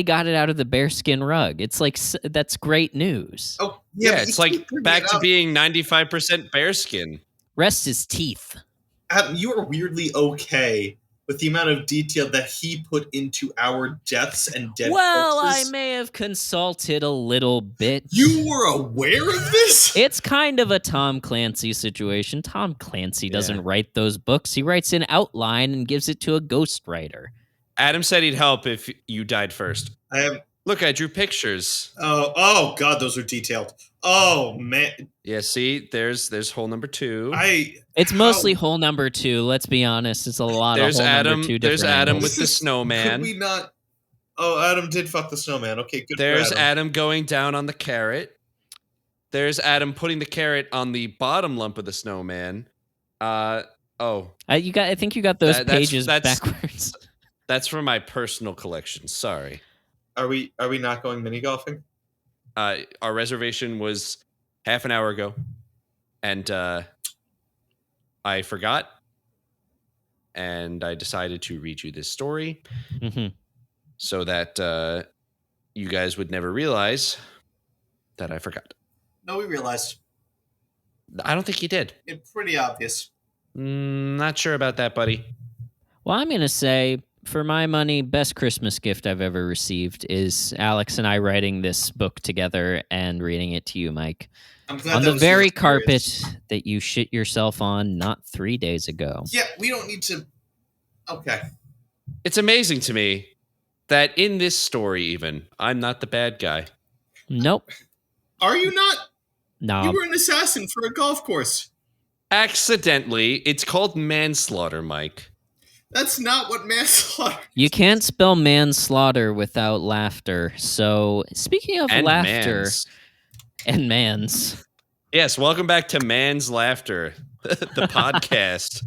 got it out of the bearskin rug. It's like, that's great news.
Oh,
Yeah,
but
it's
you
like
keep bringing
back
it
to
up.
being 95% bearskin.
Rest his teeth.
Adam, you are weirdly okay with the amount of detail that he put into our deaths and dead
Well, I
corpses.
may have consulted a little bit.
You were aware of this?
It's kind of a Tom Clancy situation. Tom Clancy doesn't write those books. He writes an outline and gives it to a ghostwriter.
Adam said he'd help if you died first.
I am.
Look, I drew pictures.
Oh God, those are detailed. Oh man.
Yeah, see, there's hole number 2.
It's mostly hole number 2. Let's be honest. It's a lot
There's
of hole
Adam.
number 2.
There's Adam
angles.
with the snowman.
Could we not? Oh, Adam did fuck the snowman. Okay, good.
There's
for
Adam going down on the carrot. There's Adam putting the carrot on the bottom lump of the snowman. I
think you got those pages backwards.
That's from my personal collection. Sorry.
Are we not going mini golfing?
Our reservation was half an hour ago, and I forgot, and I decided to read you this story so that you guys would never realize that I forgot.
No, we realized.
I don't think you did.
It's pretty obvious.
Not sure about that, buddy.
Well, I'm going to say, for my money, best Christmas gift I've ever received is Alex and I writing this book together and reading it to you, Mike.
I'm glad
on
that
the
was
very
your
carpet
experience.
that you shit yourself on not 3 days ago.
Yeah, we don't need to. Okay.
It's amazing to me that in this story, even, I'm not the bad guy.
Nope.
Are you not?
No.
You were an assassin for a golf course.
Accidentally. It's called manslaughter, Mike.
That's not what manslaughter.
You can't spell manslaughter without laughter. So, speaking of laughter and mans.
Yes, welcome back to Man's Laughter, the podcast.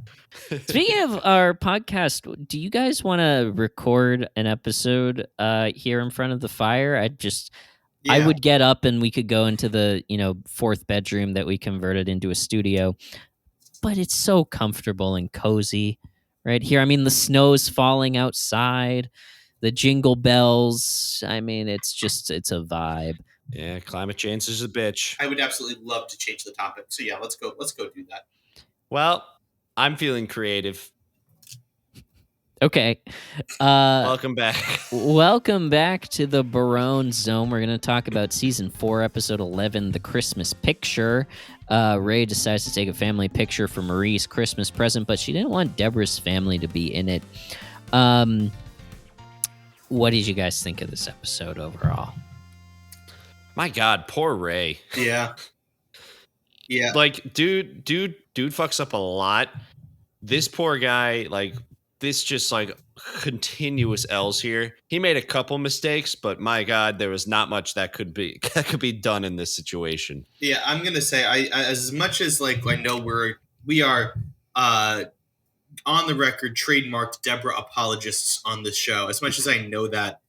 Speaking of our podcast, do you guys want to record an episode here in front of the fire? I would get up and we could go into the, fourth bedroom that we converted into a studio. But it's so comfortable and cozy right here. I mean, the snow's falling outside, the jingle bells. I mean, it's a vibe.
Yeah, climate change is a bitch.
I would absolutely love to change the topic. So yeah, let's go do that.
Well, I'm feeling creative.
Okay.
Welcome back.
Welcome back to the Barone Zone. We're going to talk about Season 4, Episode 11, The Christmas Picture. Ray decides to take a family picture for Marie's Christmas present, but she didn't want Deborah's family to be in it. What did you guys think of this episode overall?
My God, poor Ray.
Yeah. Yeah.
Like, dude fucks up a lot. This poor guy, this just continuous L's here. He made a couple mistakes, but my God, there was not much that could be done in this situation.
Yeah, I'm gonna say I as much as I know we are on the record trademarked Deborah apologists on this show. As much as I know that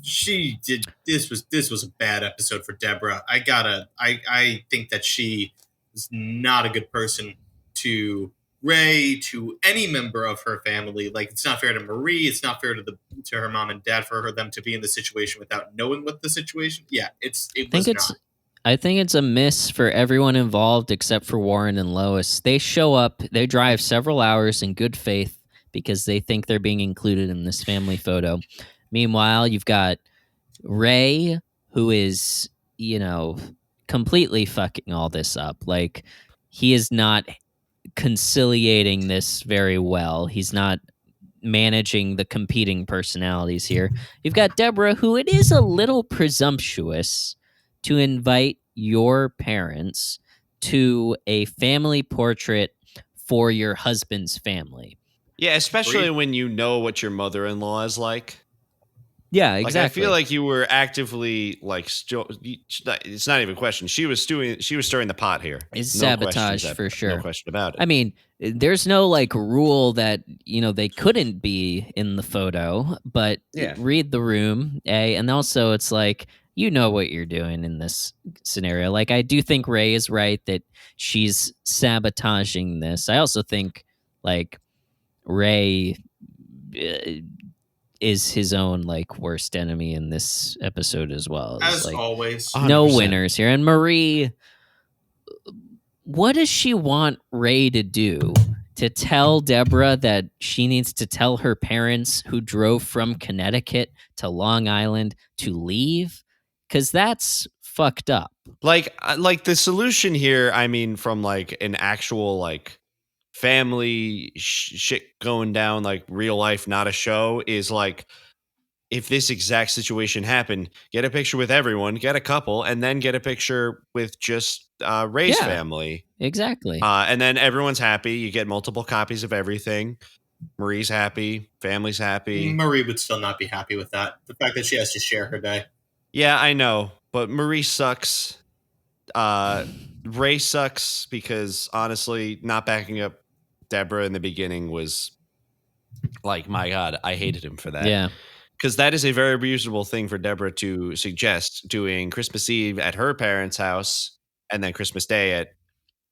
she did this was a bad episode for Deborah. I think that she is not a good person to Ray, to any member of her family. It's not fair to Marie. It's not fair to her mom and dad for them to be in the situation without knowing what the situation. Yeah,
I think it's a miss for everyone involved except for Warren and Lois. They show up, they drive several hours in good faith because they think they're being included in this family photo. Meanwhile, you've got Ray, who is, completely fucking all this up. He is not conciliating this very well. He's not managing the competing personalities here. You've got Deborah, who it is a little presumptuous to invite your parents to a family portrait for your husband's family.
Yeah, especially when you know what your mother-in-law is like.
Yeah, exactly.
I feel like you were actively it's not even a question. She was stirring the pot here.
It's sabotage for sure.
No question about it.
I mean, there's no rule that they couldn't be in the photo, but read the room, and also it's you know what you're doing in this scenario. I do think Ray is right that she's sabotaging this. I also think Ray is his own worst enemy in this episode as well.
As always. 100%.
No winners here. And Marie, what does she want Ray to do to tell Deborah that she needs to tell her parents who drove from Connecticut to Long Island to leave, because that's fucked up.
Like the solution here, I mean, from like an actual like family shit going down, like real life, not a show, is like, if this exact situation happened, get a picture with everyone, get a couple, and then get a picture with just Ray's
Yeah.
family.
Exactly.
And then everyone's happy. You get multiple copies of everything. Marie's happy. Family's happy.
Marie would still not be happy with that. The fact that she has to share her day.
Yeah, I know. But Marie sucks. Ray sucks because honestly, not backing up Deborah in the beginning was like, my God, I hated him for that.
Yeah.
Because that is a very reasonable thing for Deborah to suggest, doing Christmas Eve at her parents' house and then Christmas Day at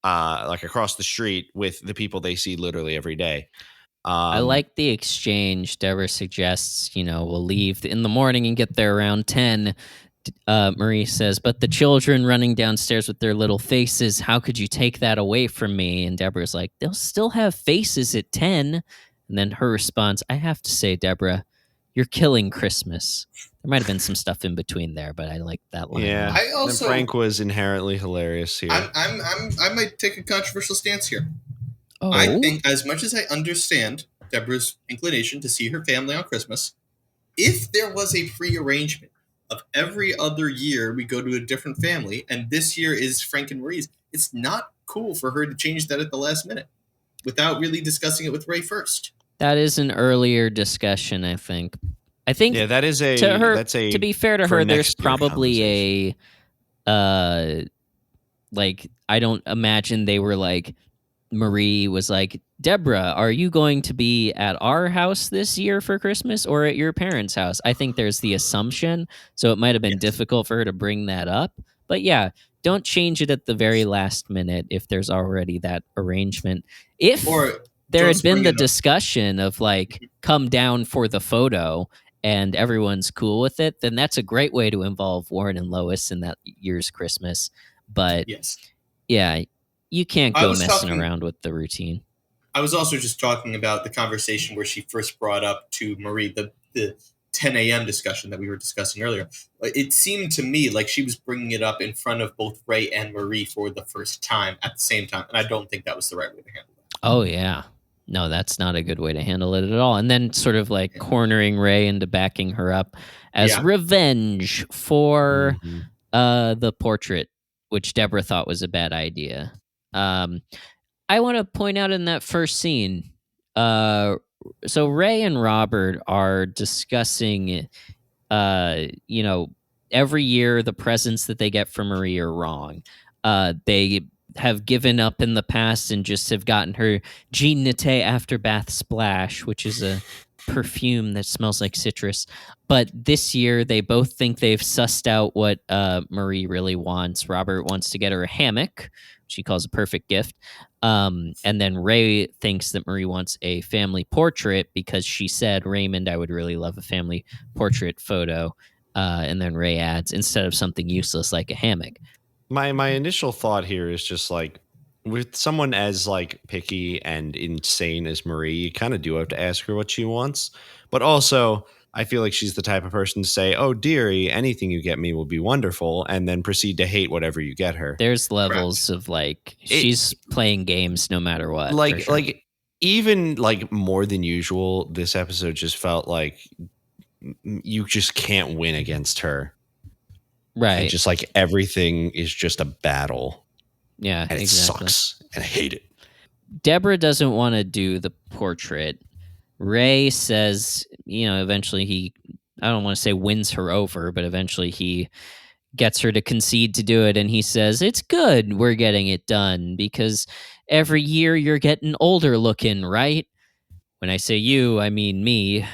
like across the street with the people they see literally every day.
I like the exchange. Deborah suggests, we'll leave in the morning and get there around 10. Marie says, but the children running downstairs with their little faces, how could you take that away from me? And Deborah's like, they'll still have faces at 10. And then her response, I have to say, Deborah, you're killing Christmas. There might have been some stuff in between there, but I like that line.
Yeah,
I also
Frank was inherently hilarious here.
I might take a controversial stance here.
Oh.
I think, as much as I understand Deborah's inclination to see her family on Christmas, if there was a pre-arrangement of every other year we go to a different family, and this year is Frank and Marie's, it's not cool for her to change that at the last minute without really discussing it with Ray first.
That is an earlier discussion, I think.
Yeah, that is a
to her.
That's a
to be fair to
for
her, there's
next year
probably like, I don't imagine they were like, Marie was like, Deborah, are you going to be at our house this year for Christmas or at your parents' house? I think there's the assumption, so it might have been difficult for her to bring that up. But yeah, don't change it at the very last minute if there's already that arrangement. If there had been the discussion of like, come down for the photo and everyone's cool with it, then that's a great way to involve Warren and Lois in that year's Christmas. But yeah, you can't go messing around with the routine.
I was also just talking about the conversation where she first brought up to Marie the 10 a.m. discussion that we were discussing earlier. It seemed to me like she was bringing it up in front of both Ray and Marie for the first time at the same time, and I don't think that was the right way to handle it.
Oh, yeah. No, that's not a good way to handle it at all. And then sort of like cornering Ray into backing her up as revenge for the portrait, which Deborah thought was a bad idea. I want to point out in that first scene, so Ray and Robert are discussing, every year the presents that they get from Marie are wrong. They have given up in the past and just have gotten her Jean Nate After Bath Splash, which is a perfume that smells like citrus. But this year, they both think they've sussed out what Marie really wants. Robert wants to get her a hammock, which he calls a perfect gift. And then Ray thinks that Marie wants a family portrait because she said, Raymond, I would really love a family portrait photo. And then Ray adds, instead of something useless like a hammock.
My initial thought here is just like, with someone as like picky and insane as Marie, you kind of do have to ask her what she wants. But also, I feel like she's the type of person to say, oh, dearie, anything you get me will be wonderful, and then proceed to hate whatever you get her.
There's levels of like, she's playing games no matter what.
Like even like more than usual, this episode just felt like you just can't win against her.
Right.
And just like everything is just a battle.
Yeah,
and it sucks, and I hate it.
Deborah doesn't want to do the portrait. Ray says, eventually I don't want to say wins her over, but eventually he gets her to concede to do it. And he says, it's good we're getting it done because every year you're getting older looking, right? When I say you, I mean me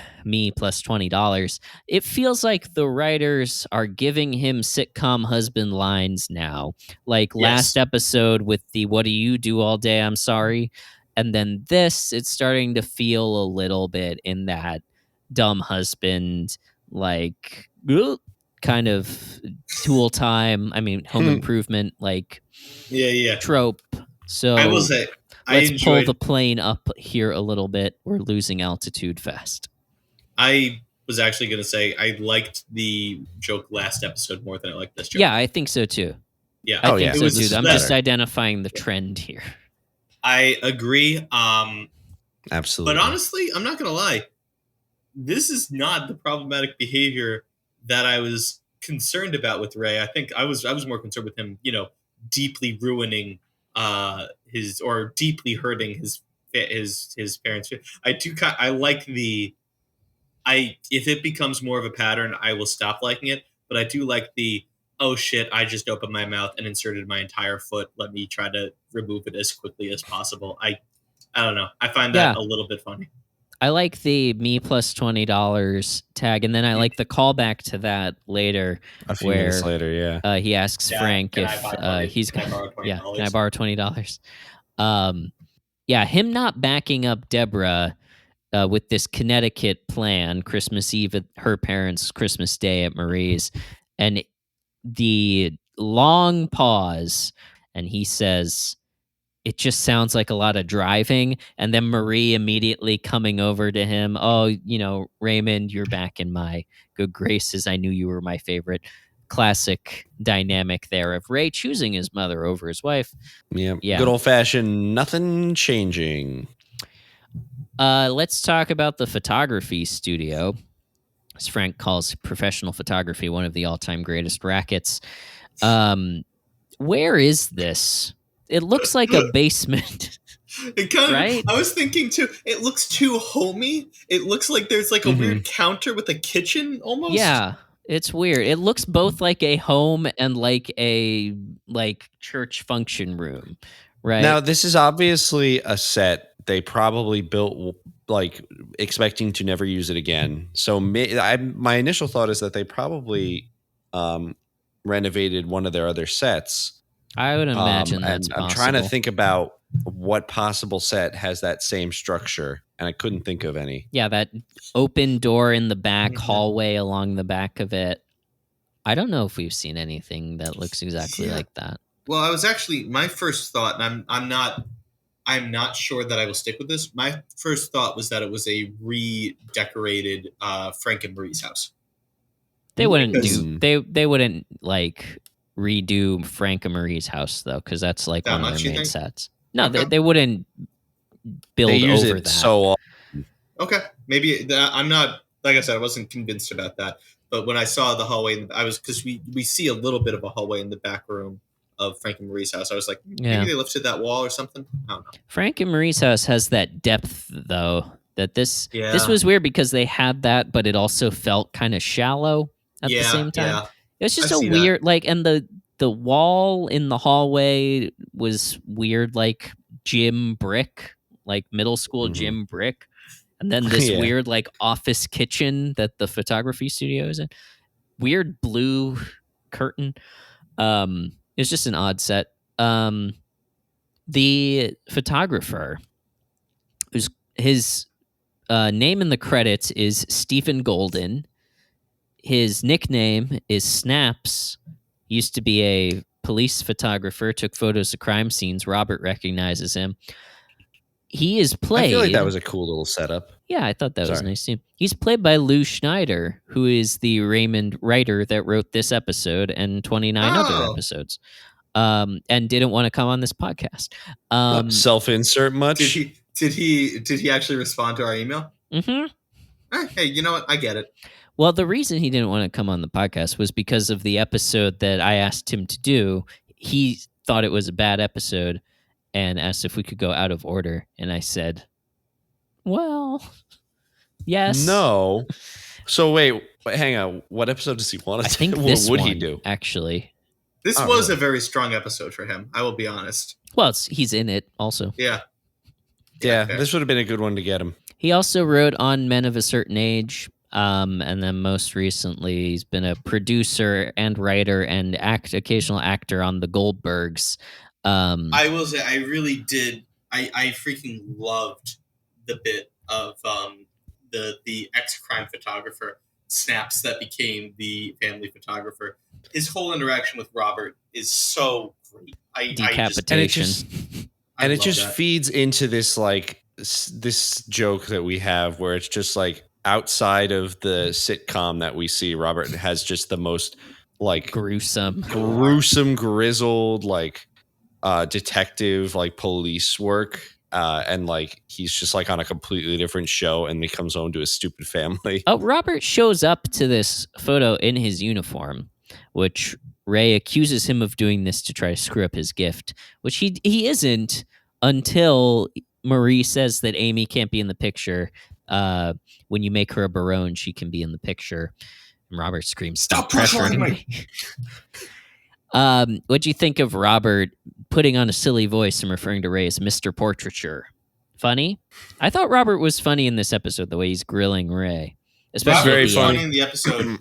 plus $20. It feels like the writers are giving him sitcom husband lines now. Like last episode with the what do you do all day, I'm sorry. And then this, it's starting to feel a little bit in that dumb husband, like kind of Tool Time. I mean, Home Improvement, like trope. So
I will say,
Let's pull the plane up here a little bit. We're losing altitude fast.
I was actually going to say I liked the joke last episode more than I liked this joke.
Yeah, I think so too.
Yeah,
I think so too. I'm just
better.
identifying the trend here.
I agree.
Absolutely.
But honestly, I'm not going to lie. This is not the problematic behavior that I was concerned about with Ray. I think I was more concerned with him, deeply ruining his or deeply hurting his parents. I like if it becomes more of a pattern, I will stop liking it. But I do like the, oh shit, I just opened my mouth and inserted my entire foot. Let me try to remove it as quickly as possible. I don't know. I find that a little bit funny.
I like the me plus $20 tag, and then I like the callback to that later.
A few minutes later,
he asks Frank if he's
can I borrow $20?
can I borrow $20? Him not backing up Deborah with this Connecticut plan, Christmas Eve at her parents', Christmas Day at Marie's, and the long pause, and he says, it just sounds like a lot of driving. And then Marie immediately coming over to him. Oh, Raymond, you're back in my good graces. I knew you were my favorite. Classic dynamic there of Ray choosing his mother over his wife.
Yeah. Good old fashioned nothing changing.
Let's talk about the photography studio. As Frank calls professional photography one of the all-time greatest rackets. Where is this? It looks like a basement.
It kind of,
right?
I was thinking too, it looks too homey. It looks like there's like a weird counter with a kitchen almost.
Yeah, it's weird. It looks both like a home and like a church function room, right?
Now, this is obviously a set they probably built expecting to never use it again. So my initial thought is that they probably renovated one of their other sets.
I would imagine that's possible.
I'm trying to think about what possible set has that same structure, and I couldn't think of any.
Yeah, that open door in the back, hallway along the back of it. I don't know if we've seen anything that looks exactly like that.
Well, I was actually, my first thought, and I'm not sure that I will stick with this. My first thought was that it was a redecorated Frank and Marie's house.
They wouldn't they wouldn't redo Frank and Marie's house though, because that's one of their main sets. No, okay. they wouldn't build over that.
So often.
Okay, maybe I'm not. Like I said, I wasn't convinced about that. But when I saw the hallway, because we see a little bit of a hallway in the back room of Frank and Marie's house. I was like, maybe they lifted that wall or something. I don't know.
Frank and Marie's house has that depth though. That this was weird because they had that, but it also felt kind of shallow at the same time. Yeah. It was just a weird and the wall in the hallway was weird, like gym brick, like middle school gym brick. And then this weird office kitchen that the photography studio is in. Weird blue curtain. It's just an odd set. The photographer, his name in the credits is Stephen Golden. His nickname is Snaps. He used to be a police photographer, took photos of crime scenes. Robert recognizes him. He is played...
I feel like that was a cool little setup.
Yeah, I thought that was nice too. He's played by Lou Schneider, who is the Raymond writer that wrote this episode and 29 other episodes. And didn't want to come on this podcast.
Self-insert much?
Did he actually respond to our email?
Mm-hmm.
Hey, you know what? I get it.
Well, the reason he didn't want to come on the podcast was because of the episode that I asked him to do. He thought it was a bad episode and asked if we could go out of order. And I said, well, yes.
No. So wait, hang on. What episode does he want to do?
I think this
what would
one,
he do?
Actually.
This was a very strong episode for him. I will be honest.
Well, he's in it also.
Yeah.
Yeah, this would have been a good one to get him.
He also wrote on Men of a Certain Age. And then most recently, he's been a producer and writer and occasional actor on The Goldbergs.
I will say, I really did. I freaking loved the bit of the ex-crime photographer, Snaps, that became the family photographer. His whole interaction with Robert is so great.
Decapitation.
And it
love
just
that.
feeds into this like this joke that we have where it's just like outside of the sitcom that we see, Robert has just the most like
Gruesome.
grizzled like detective like police work, and like he's just like on a completely different show, and he comes home to his stupid family.
Oh, Robert shows up to this photo in his uniform, which Ray accuses him of doing this to try to screw up his gift, which he isn't until Marie says that Amy can't be in the picture. When you make her a Barone, she can be in the picture. And Robert screams, "Stop pressuring me!" What'd you think of Robert putting on a silly voice and referring to Ray as Mr. Portraiture? Funny? I thought Robert was funny in this episode, the way he's grilling Ray. Especially
Robert
at
was
the
funny
end.
in the episode.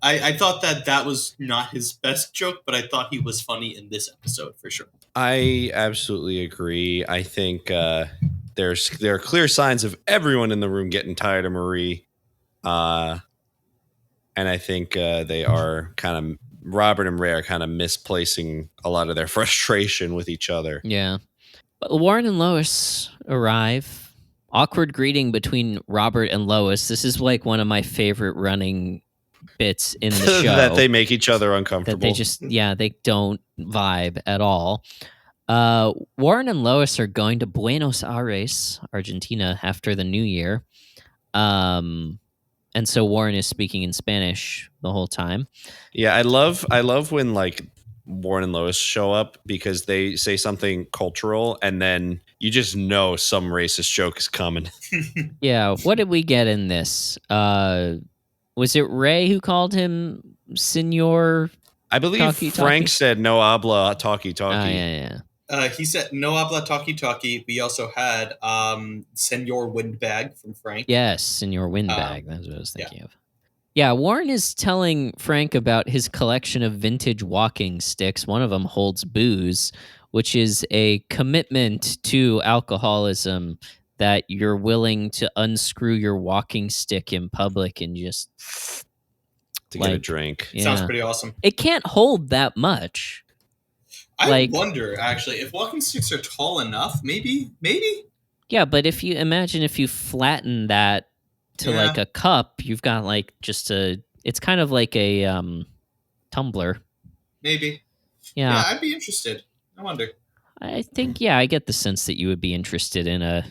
I thought that was not his best joke, but I thought he was funny in this episode for sure.
I absolutely agree. I think there are clear signs of everyone in the room getting tired of Marie, and I think they are kind of Robert and Ray are kind of misplacing a lot of their frustration with each other.
Yeah. But Warren and Lois arrive. Awkward greeting between Robert and Lois. This is like one of my favorite running bits in the show.
That they make each other uncomfortable.
That they just, they don't vibe at all. Warren and Lois are going to Buenos Aires, Argentina, after the new year. And so Warren is speaking in Spanish the whole time.
Yeah, I love when like Warren and Lois show up because they say something cultural and then you just know some racist joke is coming.
Yeah, what did we get in this? Was it Ray who called him Senor?
I believe
Talkie,
Frank
talkie?
said no habla talkie talkie.
Yeah.
He said no habla talkie talkie. We also had Senor Windbag from Frank.
Yes, Senor Windbag. That's what I was thinking of. Yeah, Warren is telling Frank about his collection of vintage walking sticks. One of them holds booze, which is a commitment to alcoholism, that you're willing to unscrew your walking stick in public and just
to get a drink.
Yeah.
Sounds pretty awesome.
It can't hold that much.
I wonder actually if walking sticks are tall enough. Maybe.
Yeah, but if you flatten that to like a cup, you've got like just it's kind of like a tumbler.
Maybe.
Yeah,
I'd be interested. I wonder.
I think I get the sense that you would be interested in a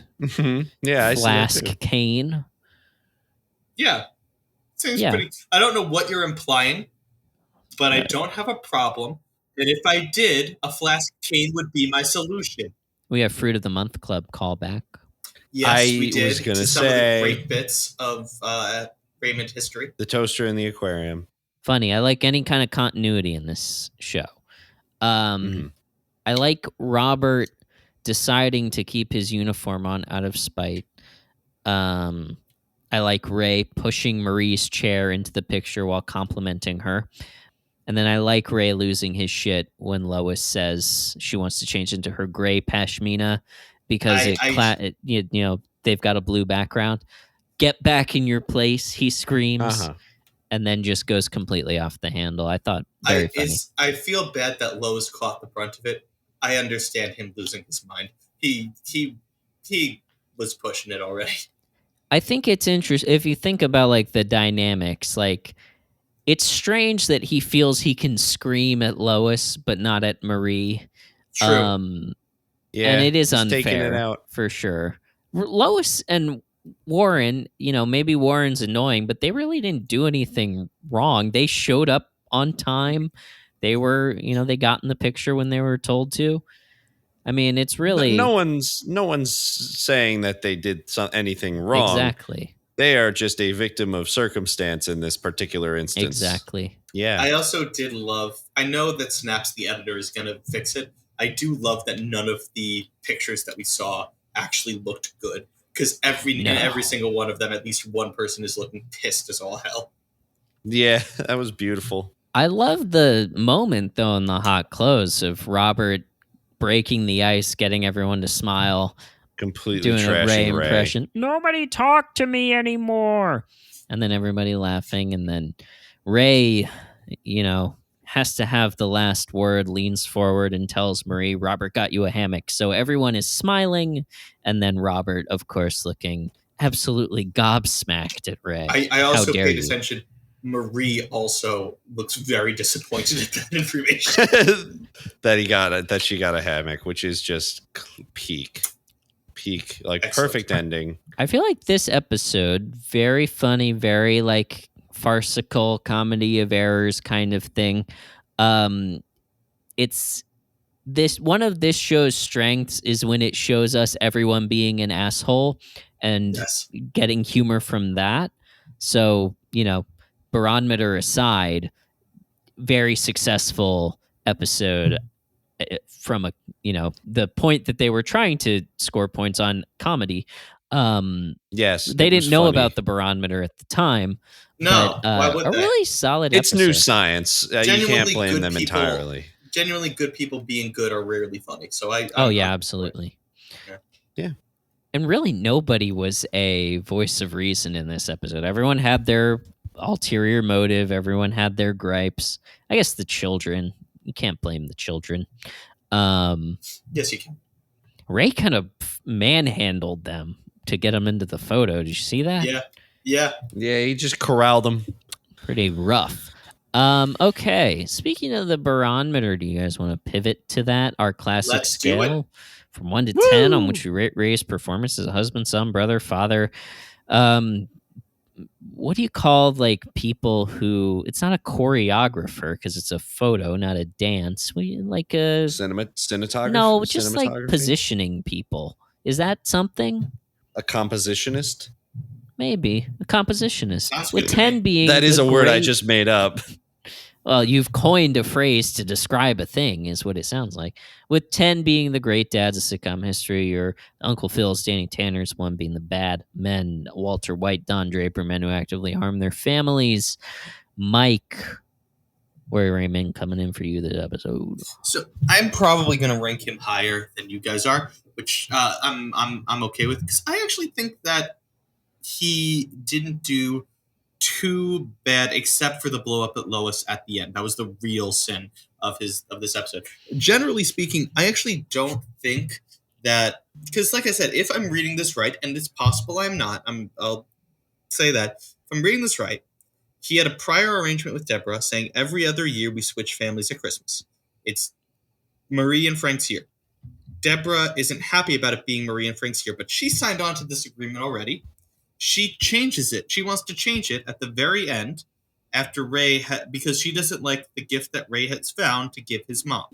flask cane.
Yeah. Seems pretty. I don't know what you're implying, but I don't have a problem. And if I did, a flask cane would be my solution.
We have Fruit of the Month Club callback.
Yes, we did.
Was gonna
some of the great bits of Raymond history.
The toaster in the aquarium.
Funny. I like any kind of continuity in this show. I like Robert deciding to keep his uniform on out of spite. I like Ray pushing Marie's chair into the picture while complimenting her. And then I like Ray losing his shit when Lois says she wants to change into her gray pashmina because they've got a blue background. Get back in your place, he screams, and then just goes completely off the handle. I thought very funny.
I feel bad that Lois caught the brunt of it. I understand him losing his mind. He was pushing it already.
I think it's interesting if you think about like the dynamics. Like, it's strange that he feels he can scream at Lois but not at Marie.
True.
And it is unfair, taking it out for sure. Lois and Warren, maybe Warren's annoying, but they really didn't do anything wrong. They showed up on time. They were, they got in the picture when they were told to. I mean, it's really
no one's saying that they did anything wrong.
Exactly.
They are just a victim of circumstance in this particular instance.
Exactly.
Yeah.
I also did love. I know that Snaps the editor is going to fix it. I do love that none of the pictures that we saw actually looked good, because in every single one of them, at least one person is looking pissed as all hell.
Yeah, that was beautiful.
I love the moment though in the hot close of Robert breaking the ice, getting everyone to smile,
completely
doing a Ray impression. Nobody talk to me anymore, and then everybody laughing, and then Ray, has to have the last word, leans forward and tells Marie, Robert got you a hammock. So everyone is smiling, and then Robert, of course, looking absolutely gobsmacked at Ray.
I also
How dare
paid
you?
attention. Marie also looks very disappointed at that information.
that she got a hammock, which is just peak, like
Excellent.
perfect ending.
I feel like this episode, very funny, very like farcical comedy of errors kind of thing. It's one of this show's strengths is when it shows us everyone being an asshole and
Yes.
getting humor from that. So, barometer aside, very successful episode from the point that they were trying to score points on comedy.
Yes,
they
it was
didn't know
funny.
about the barometer at the time.
No,
but,
why would
a
they?
really solid
It's
episode.
new science. You can't
Genuinely
blame
good
them
people-
entirely.
Genuinely good people being good are rarely funny. So
Absolutely.
Yeah.
And really nobody was a voice of reason in this episode. Everyone had their ulterior motive. Everyone had their gripes. I guess the children. You can't blame the children.
Yes, you can.
Ray kind of manhandled them to get them into the photo. Did you see that?
Yeah.
He just corralled them.
Pretty rough. Okay. Speaking of the barometer, do you guys want to pivot to that? Our classic
Let's do it.
scale from 1 to 10 on which you rate Ray's performance as a husband, son, brother, father. What do you call like people who? It's not a choreographer because it's a photo, not a dance. Like a
cinematographer.
No, just like positioning people. Is that something?
A compositionist.
Maybe a compositionist.
Sounds
With
good to
10
me.
being
That is
the
a word I
great-
just made up.
Well, you've coined a phrase to describe a thing, is what it sounds like. With 10 being the great dads of sitcom history, or Uncle Phil's Danny Tanner's, 1 being the bad men, Walter White, Don Draper, men who actively harm their families. Mike, Roy Raymond coming in for you this episode.
So I'm probably going to rank him higher than you guys are, which I'm okay with, because I actually think that he didn't do too bad, except for the blow up at Lois at the end. That was the real sin of this episode. Generally speaking, I actually don't think that, because like I said, if I'm reading this right, and it's possible I'm not, I'll say that if I'm reading this right, he had a prior arrangement with Deborah saying every other year we switch families at Christmas. It's Marie and Frank's year. Deborah isn't happy about it being Marie and Frank's year, but she signed on to this agreement already. She changes it. She wants to change it at the very end after Ray because she doesn't like the gift that Ray has found to give his mom.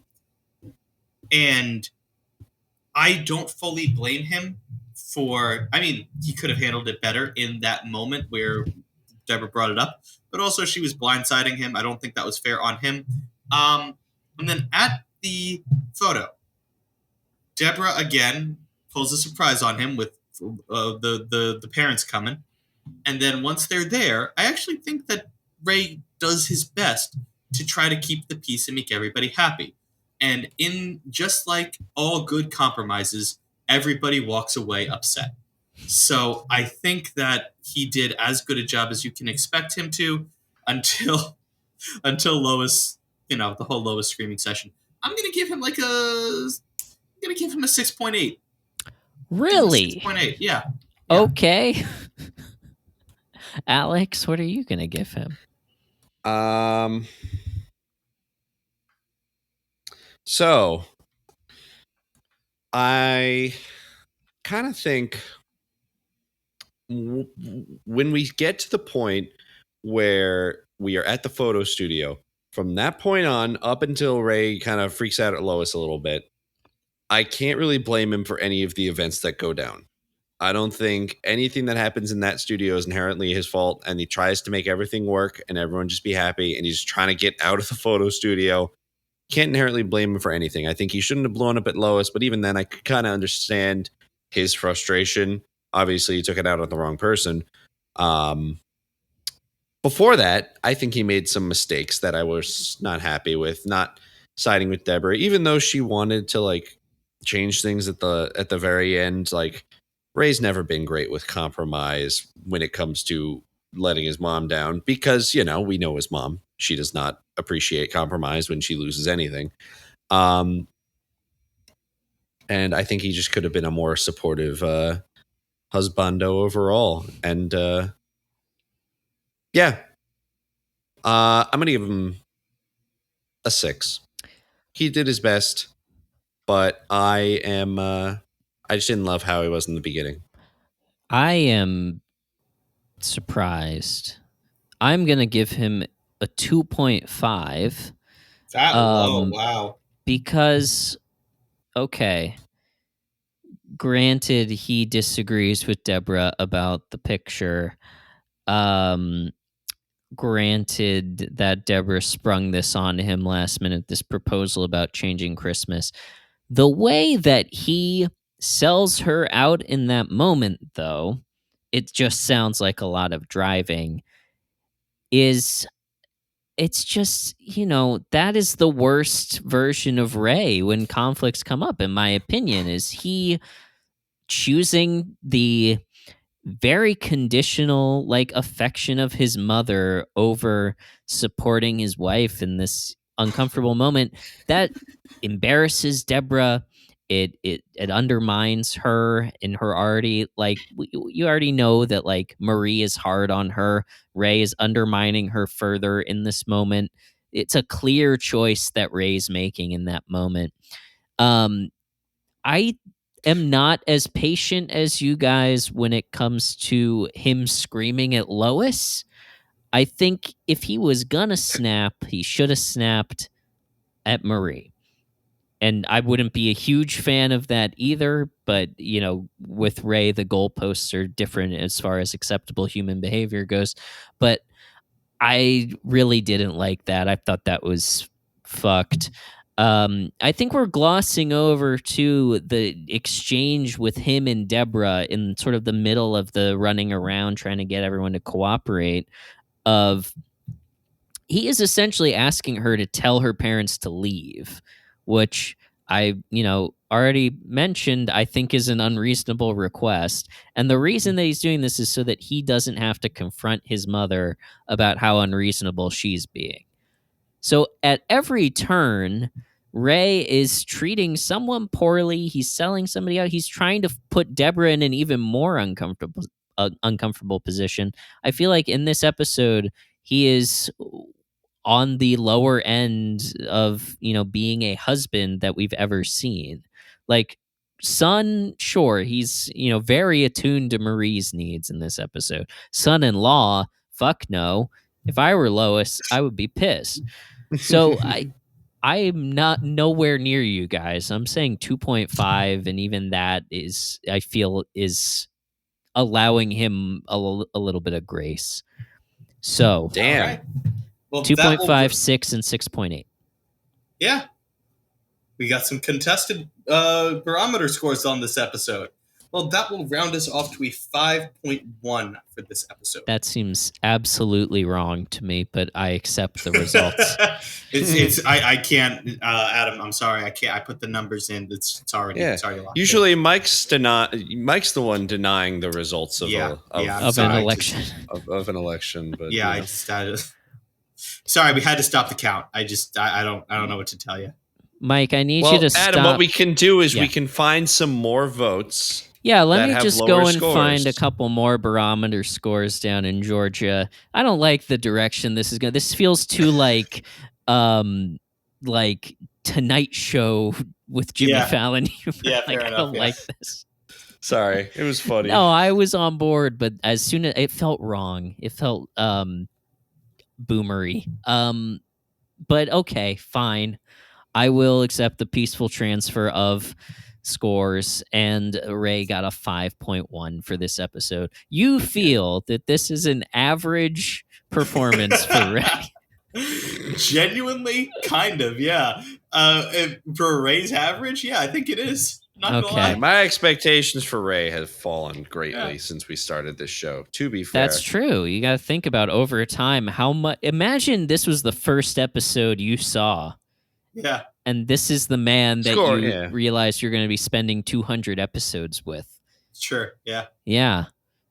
And I don't fully blame him he could have handled it better in that moment where Deborah brought it up, but also she was blindsiding him. I don't think that was fair on him. And then at the photo, Deborah again pulls a surprise on him with the parents coming, and then once they're there, I actually think that Ray does his best to try to keep the peace and make everybody happy. And in just like all good compromises, everybody walks away upset. So I think that he did as good a job as you can expect him to until Lois, the whole Lois screaming session. I'm gonna give him a 6.8.
Really?
6.8, yeah.
Okay. Alex, what are you going to give him?
So I kind of think when we get to the point where we are at the photo studio, from that point on up until Ray kind of freaks out at Lois a little bit, I can't really blame him for any of the events that go down. I don't think anything that happens in that studio is inherently his fault, and he tries to make everything work and everyone just be happy, and he's trying to get out of the photo studio. Can't inherently blame him for anything. I think he shouldn't have blown up at Lois, but even then I could kind of understand his frustration. Obviously, he took it out on the wrong person. Before that, I think he made some mistakes that I was not happy with, not siding with Deborah, even though she wanted to change things at the very end. Ray's never been great with compromise when it comes to letting his mom down, because we know his mom. she does not appreciate compromise when she loses anything. And I think he just could have been a more supportive husbando overall. And yeah, I'm going to give him a 6. He did his best, but I just didn't love how he was in the beginning.
I am surprised. I'm going to give him a 2.5.
That low, wow.
Because, okay, granted, he disagrees with Deborah about the picture. Granted that Deborah sprung this on him last minute, this proposal about changing Christmas. The way that he sells her out in that moment, though, it just sounds like a lot of driving, it's just, that is the worst version of Ray when conflicts come up, in my opinion. Is he choosing the very conditional affection of his mother over supporting his wife in this uncomfortable moment that embarrasses Deborah? It undermines her in her already, you already know that Marie is hard on her. Ray is undermining her further in this moment. It's a clear choice that Ray's making in that moment. I am not as patient as you guys when it comes to him screaming at Lois. I think if he was gonna snap, he should have snapped at Marie. And I wouldn't be a huge fan of that either, but with Ray, the goalposts are different as far as acceptable human behavior goes. But I really didn't like that. I thought that was fucked. I think we're glossing over to the exchange with him and Deborah in sort of the middle of the running around trying to get everyone to cooperate. He is essentially asking her to tell her parents to leave, which I, already mentioned, I think is an unreasonable request. And the reason that he's doing this is so that he doesn't have to confront his mother about how unreasonable she's being. So at every turn, Ray is treating someone poorly. He's selling somebody out. He's trying to put Deborah in an even more uncomfortable position. I feel like in this episode, he is on the lower end of, being a husband that we've ever seen. Son, sure, he's, very attuned to Marie's needs in this episode. Son-in-law, fuck no. If I were Lois, I would be pissed. So I'm not nowhere near you guys. I'm saying 2.5, and even that is, I feel, is allowing him a little bit of grace. So
Damn.
All right. Well,
2.5, 6, and 6.8.
Yeah. We got some contested barometer scores on this episode. Well, that will round us off to a 5.1 for this episode.
That seems absolutely wrong to me, but I accept the results.
I can't, Adam. I'm sorry. I can't. I put the numbers in. It's already locked.
Usually, Mike's the one denying the results of
an election.
Of an election. But
yeah, I sorry, we had to stop the count. I don't know what to tell you.
Mike, I need you to stop.
Adam, what we can do is we can find some more votes.
Yeah, let me just go and
scores.
find a couple more barometer scores down in Georgia. I don't like the direction this is going. This feels too like Tonight Show with Jimmy Fallon.
Yeah, fair
I
enough.
don't like this.
Sorry, it was funny.
No, I was on board, but as soon as it felt wrong, it felt boomery. But okay, fine. I will accept the peaceful transfer of scores, and Ray got a 5.1 for this episode. You feel that this is an average performance for Ray?
Genuinely, kind of, yeah. For Ray's average, yeah, I think it is. Not gonna lie.
My expectations for Ray have fallen greatly since we started this show, to be fair.
That's true. You got to think about over time how much. Imagine this was the first episode you saw.
Yeah.
And this is the man that realize you're going to be spending 200 episodes with.
Sure. Yeah.
Yeah.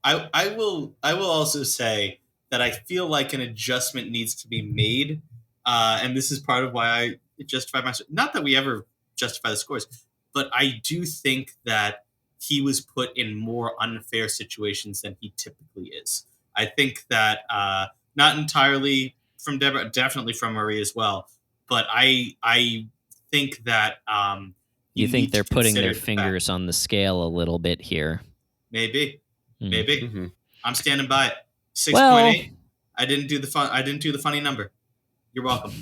I will also say that I feel like an adjustment needs to be made. And this is part of why I justify my, not that we ever justify the scores, but I do think that he was put in more unfair situations than he typically is. I think that not entirely from Deborah, definitely from Marie as well, but I think that
You think
need to
they're putting
consider
their
the fact-
fingers on the scale a little bit here?
maybe,
Hmm.
maybe.
Mhm.
I'm standing by it. 6.8.
Well,
I didn't do the funny number. You're welcome.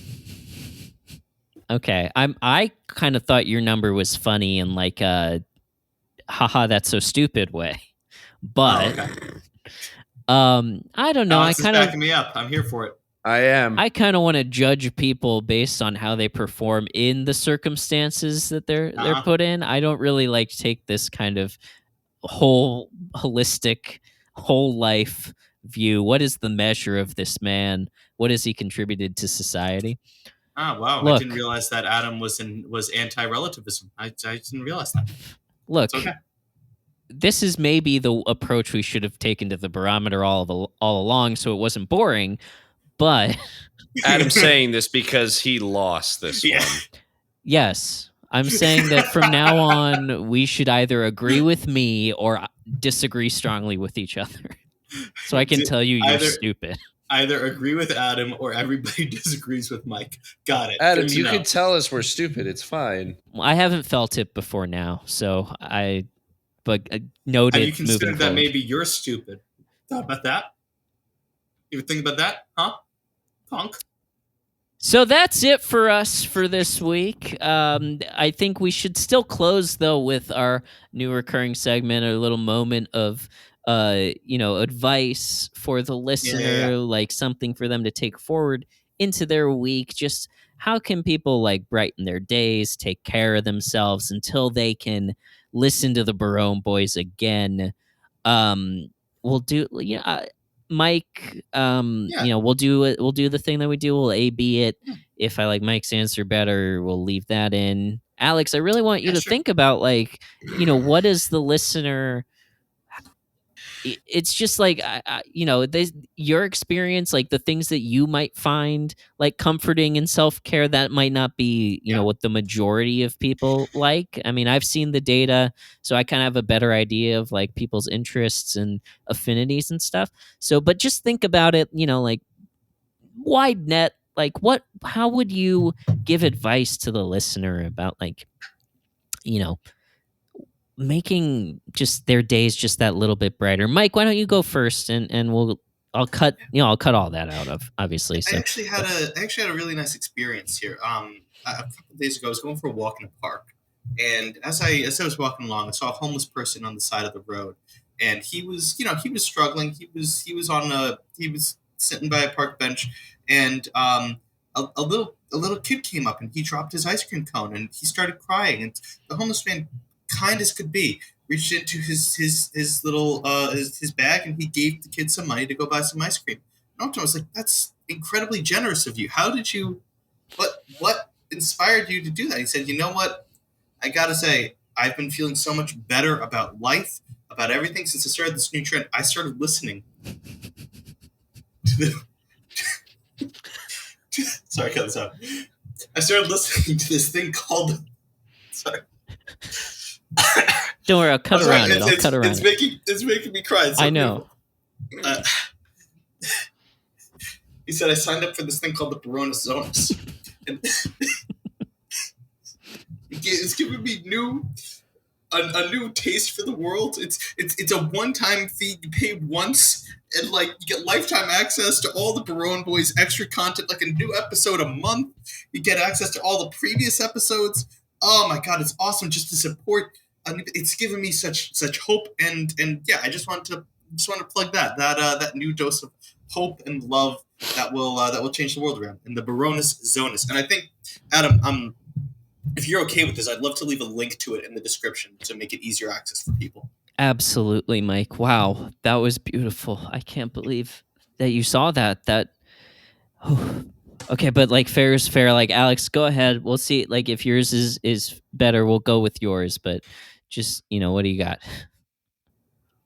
okay. I kind of thought your number was funny in like a haha that's so stupid way. But
okay.
I don't know.
Alex is backing me up. I'm here for it.
I am.
I kind of want to judge people based on how they perform in the circumstances that they're put in. I don't really like take this kind of whole holistic whole life view. What is the measure of this man? What has he contributed to society?
Wow!
Look.
I didn't realize that Adam was anti-relativism. I didn't realize that.
Look,
It's okay.
this is maybe the approach we should have taken to the barometer all along, so it wasn't boring. But
Adam's saying this because he lost this
Yeah.
one.
yes, I'm saying that from now on, we should either agree with me or disagree strongly with each other. So I can tell you you're stupid.
Either agree with Adam or everybody disagrees with Mike. Got it.
Adam,
Good to
you
know.
can tell us we're stupid. It's fine.
Well, I haven't felt it before now, so but noted.
Have you considered
moving
that
forward.
maybe you're stupid? Thought about that? You ever think about that? Huh? Punk?
So that's it for us for this week. I think we should still close though with our new recurring segment, a little moment of advice for the listener, like something for them to take forward into their week. Just how can people like brighten their days, take care of themselves until they can listen to the Barone Boys again. We'll do Mike, we'll do it. We'll do the thing that we do. We'll A/B it. If I like Mike's answer better, we'll leave that in. Alex, I really want you to think about what is the listener. It's just like your experience, like the things that you might find like comforting and self-care that might not be what the majority of people like. I mean, I've seen the data, so I kind of have a better idea of like people's interests and affinities and stuff. So but just think about it, like wide net, like how would you give advice to the listener about like making just their days just that little bit brighter? Mike, why don't you go first, and I'll cut all that out of obviously. So
I actually had a really nice experience here. A couple of days ago, I was going for a walk in a park, and as I was walking along, I saw a homeless person on the side of the road, and he was struggling. He was sitting by a park bench, and a little kid came up and he dropped his ice cream cone and he started crying, and the homeless man, kind as could be, reached into his little his bag and he gave the kid some money to go buy some ice cream. And I was like, that's incredibly generous of you. How did you? What inspired you to do that? He said, you know what? I gotta say, I've been feeling so much better about life, about everything since I started this new trend. I started listening to the. Sorry, cut this out. I started listening to this thing called. Sorry.
Don't worry, I'll cut around it. I'll cut around it.
It's making me cry. It's so
I know.
He said, I signed up for this thing called the Barone Zones. And it's giving me a new taste for the world. It's a one-time fee. You pay once, and like you get lifetime access to all the Barone Boys extra content, like a new episode a month. You get access to all the previous episodes. Oh my god, it's awesome just to support. It's given me such hope, and yeah, I just want to plug that new dose of hope and love that will change the world around, and the Baroness Zonus. And I think, Adam, if you're okay with this, I'd love to leave a link to it in the description to make it easier access for people.
Absolutely, Mike. Wow, that was beautiful. I can't believe that you saw that. Okay, but like fair is fair. Like Alex, go ahead. We'll see. Like if yours is better, we'll go with yours. But just what do you got?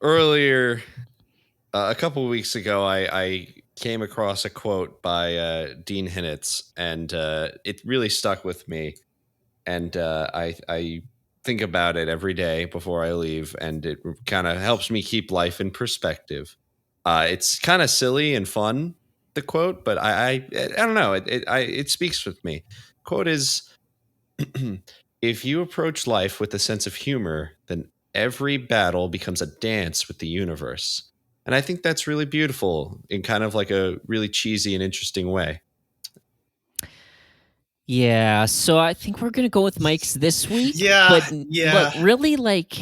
Earlier, a couple of weeks ago, I came across a quote by Dean Hinnitz, and it really stuck with me. And I think about it every day before I leave, and it kind of helps me keep life in perspective. It's kind of silly and fun, the quote, but I don't know. It speaks with me. Quote is, if you approach life with a sense of humor, then every battle becomes a dance with the universe. And I think that's really beautiful in kind of like a really cheesy and interesting way.
Yeah, so I think we're gonna go with Mike's this week.
Yeah,
but
yeah.
really, like,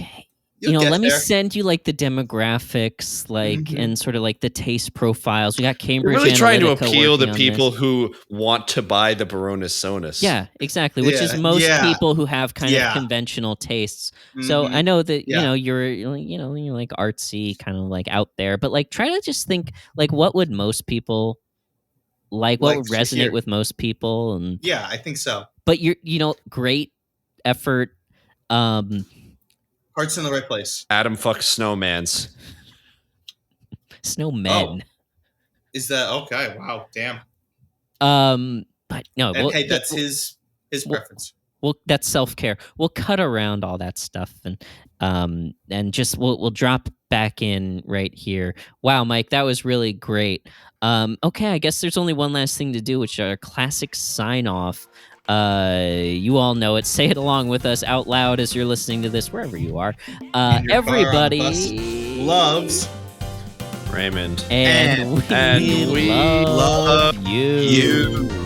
You'll get
let me
there.
send you like the demographics, like, and sort of like the taste profiles. We got
We're
Cambridge
really trying to
Analytica
appeal to
working on
people
this.
who want to buy the Baroness Sonus.
Yeah, exactly. Which is
Yeah,
most
yeah.
people who have kind of
Yeah.
conventional tastes. So
Mhm.
I know that
Yeah.
you're like artsy, kind of like out there, but like try to just think like what would most people like? What
Like
would
to
resonate
hear.
with most people? And
Yeah, I think so.
but great effort.
Heart's in the right place.
Adam fucks snowmans.
Snowmen.
Is that okay? Wow, damn.
But no,
And hey, that's his preference.
well, that's self-care. We'll cut around all that stuff and just we'll drop back in right here. Wow, Mike, that was really great. Okay, I guess there's only one last thing to do, which are classic sign-off. You all know it. Say it along with us out loud as you're listening to this, wherever you are.
In your car, on the
Everybody
bus. Loves
Raymond.
and we
we
love you.